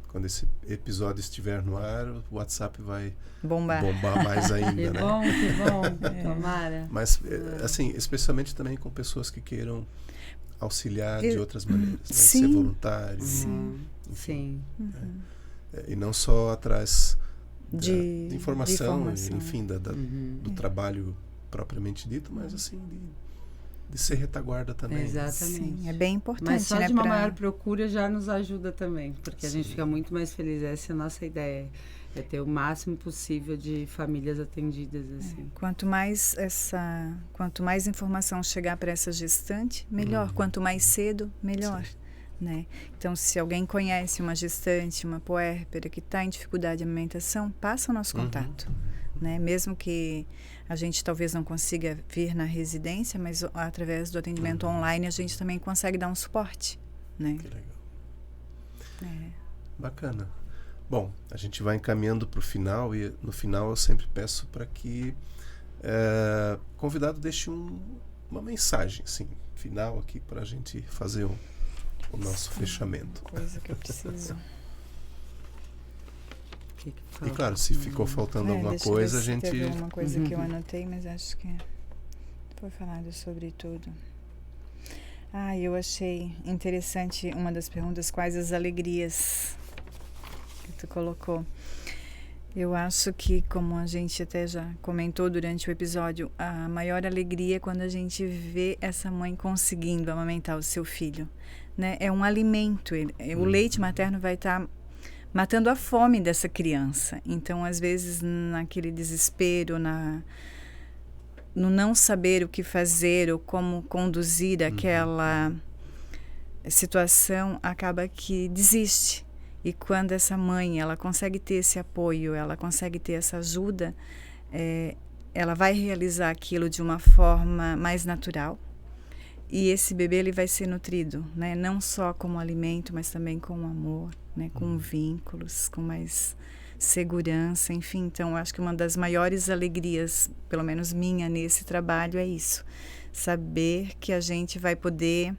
quando esse episódio estiver no ar, o WhatsApp vai bombar mais ainda, que né? Que bom, tomara. Mas, assim, especialmente também com pessoas que queiram auxiliar de outras maneiras, né? Ser voluntário, sim. E não só atrás de informação, enfim, do trabalho propriamente dito, mas assim de ser retaguarda também. Exatamente. Sim, é bem importante. Mas só de uma maior procura já nos ajuda também, porque a gente fica muito mais feliz. Essa é a nossa ideia. É ter o máximo possível de famílias atendidas, assim. Quanto mais informação chegar para essa gestante, melhor. Quanto mais cedo, melhor. Né? Então, se alguém conhece uma gestante, uma puérpera que está em dificuldade de alimentação, passa o nosso contato. né? Mesmo que a gente talvez não consiga vir na residência, mas através do atendimento online a gente também consegue dar um suporte, né? Que legal. Bacana. Bom, a gente vai encaminhando para o final e no final eu sempre peço para que o convidado deixe uma mensagem assim, final aqui para a gente fazer o nosso fechamento. Coisa que eu preciso. E claro, se ficou faltando alguma coisa, a gente... Teve alguma coisa que eu anotei, mas acho que foi falado sobre tudo. Eu achei interessante uma das perguntas, quais as alegrias que tu colocou. Eu acho que, como a gente até já comentou durante o episódio, a maior alegria é quando a gente vê essa mãe conseguindo amamentar o seu filho, né? É um alimento, o leite materno vai estar matando a fome dessa criança. Então, às vezes, naquele desespero, no não saber o que fazer ou como conduzir aquela situação, acaba que desiste. E quando essa mãe, ela consegue ter esse apoio, ela consegue ter essa ajuda, ela vai realizar aquilo de uma forma mais natural. E esse bebê, ele vai ser nutrido, né? Não só como alimento, mas também com amor, né? Com vínculos, com mais segurança, enfim. Então, eu acho que uma das maiores alegrias, pelo menos minha, nesse trabalho é isso. Saber que a gente vai poder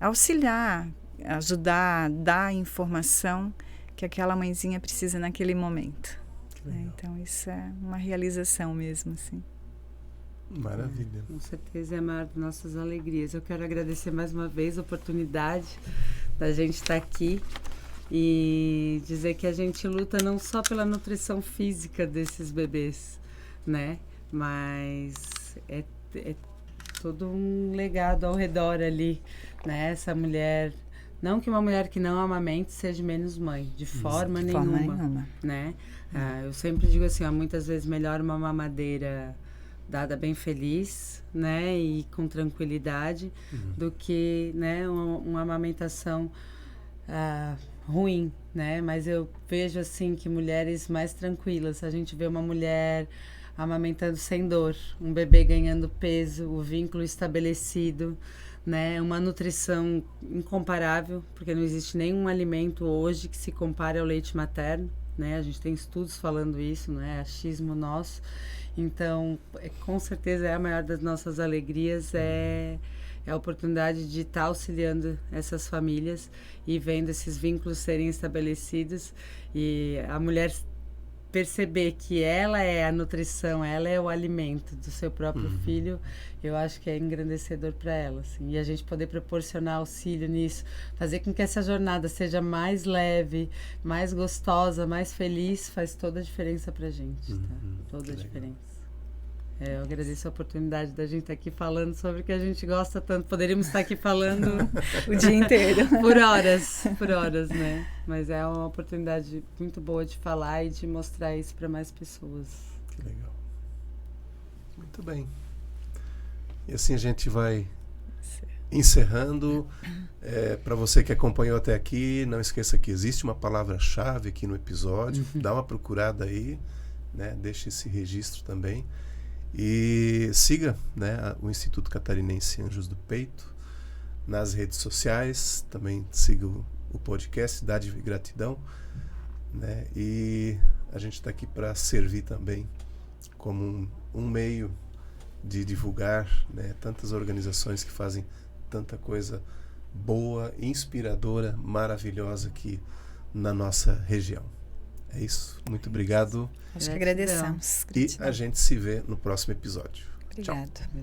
auxiliar, ajudar, dar a informação que aquela mãezinha precisa naquele momento. Né? Então, isso é uma realização mesmo, assim. Maravilha. Com certeza é a maior das nossas alegrias. Eu quero agradecer mais uma vez a oportunidade da gente estar aqui e dizer que a gente luta não só pela nutrição física desses bebês, né? Mas é todo um legado ao redor ali, né? Essa mulher, não que uma mulher que não amamente seja menos mãe, de forma nenhuma, né? Eu sempre digo assim, muitas vezes melhor uma mamadeira dada bem feliz, né, e com tranquilidade, do que, né, uma amamentação ruim, né, mas eu vejo assim que mulheres mais tranquilas, a gente vê uma mulher amamentando sem dor, um bebê ganhando peso, o vínculo estabelecido, né, uma nutrição incomparável, porque não existe nenhum alimento hoje que se compare ao leite materno, né, a gente tem estudos falando isso, não é achismo nosso. Então, com certeza é a maior das nossas alegrias, é a oportunidade de estar auxiliando essas famílias e vendo esses vínculos serem estabelecidos e a mulher perceber que ela é a nutrição, ela é o alimento do seu próprio filho, eu acho que é engrandecedor para ela, assim. E a gente poder proporcionar auxílio nisso, fazer com que essa jornada seja mais leve, mais gostosa, mais feliz, faz toda a diferença para a gente, tá? Toda a diferença. Eu agradeço a oportunidade da gente estar aqui falando sobre o que a gente gosta tanto. Poderíamos estar aqui falando o dia inteiro. por horas, né? Mas é uma oportunidade muito boa de falar e de mostrar isso para mais pessoas. Que legal. Muito bem. E assim a gente vai encerrando. Para você que acompanhou até aqui, não esqueça que existe uma palavra-chave aqui no episódio. Dá uma procurada aí, né? Deixa esse registro também. E siga, né, o Instituto Catarinense Anjos do Peito nas redes sociais, também siga o podcast Dádiva e Gratidão, né, e a gente está aqui para servir também como um meio de divulgar, né, tantas organizações que fazem tanta coisa boa, inspiradora, maravilhosa aqui na nossa região. É isso. Muito obrigado. Acho que agradecemos. E a gente se vê no próximo episódio. Obrigada. Tchau.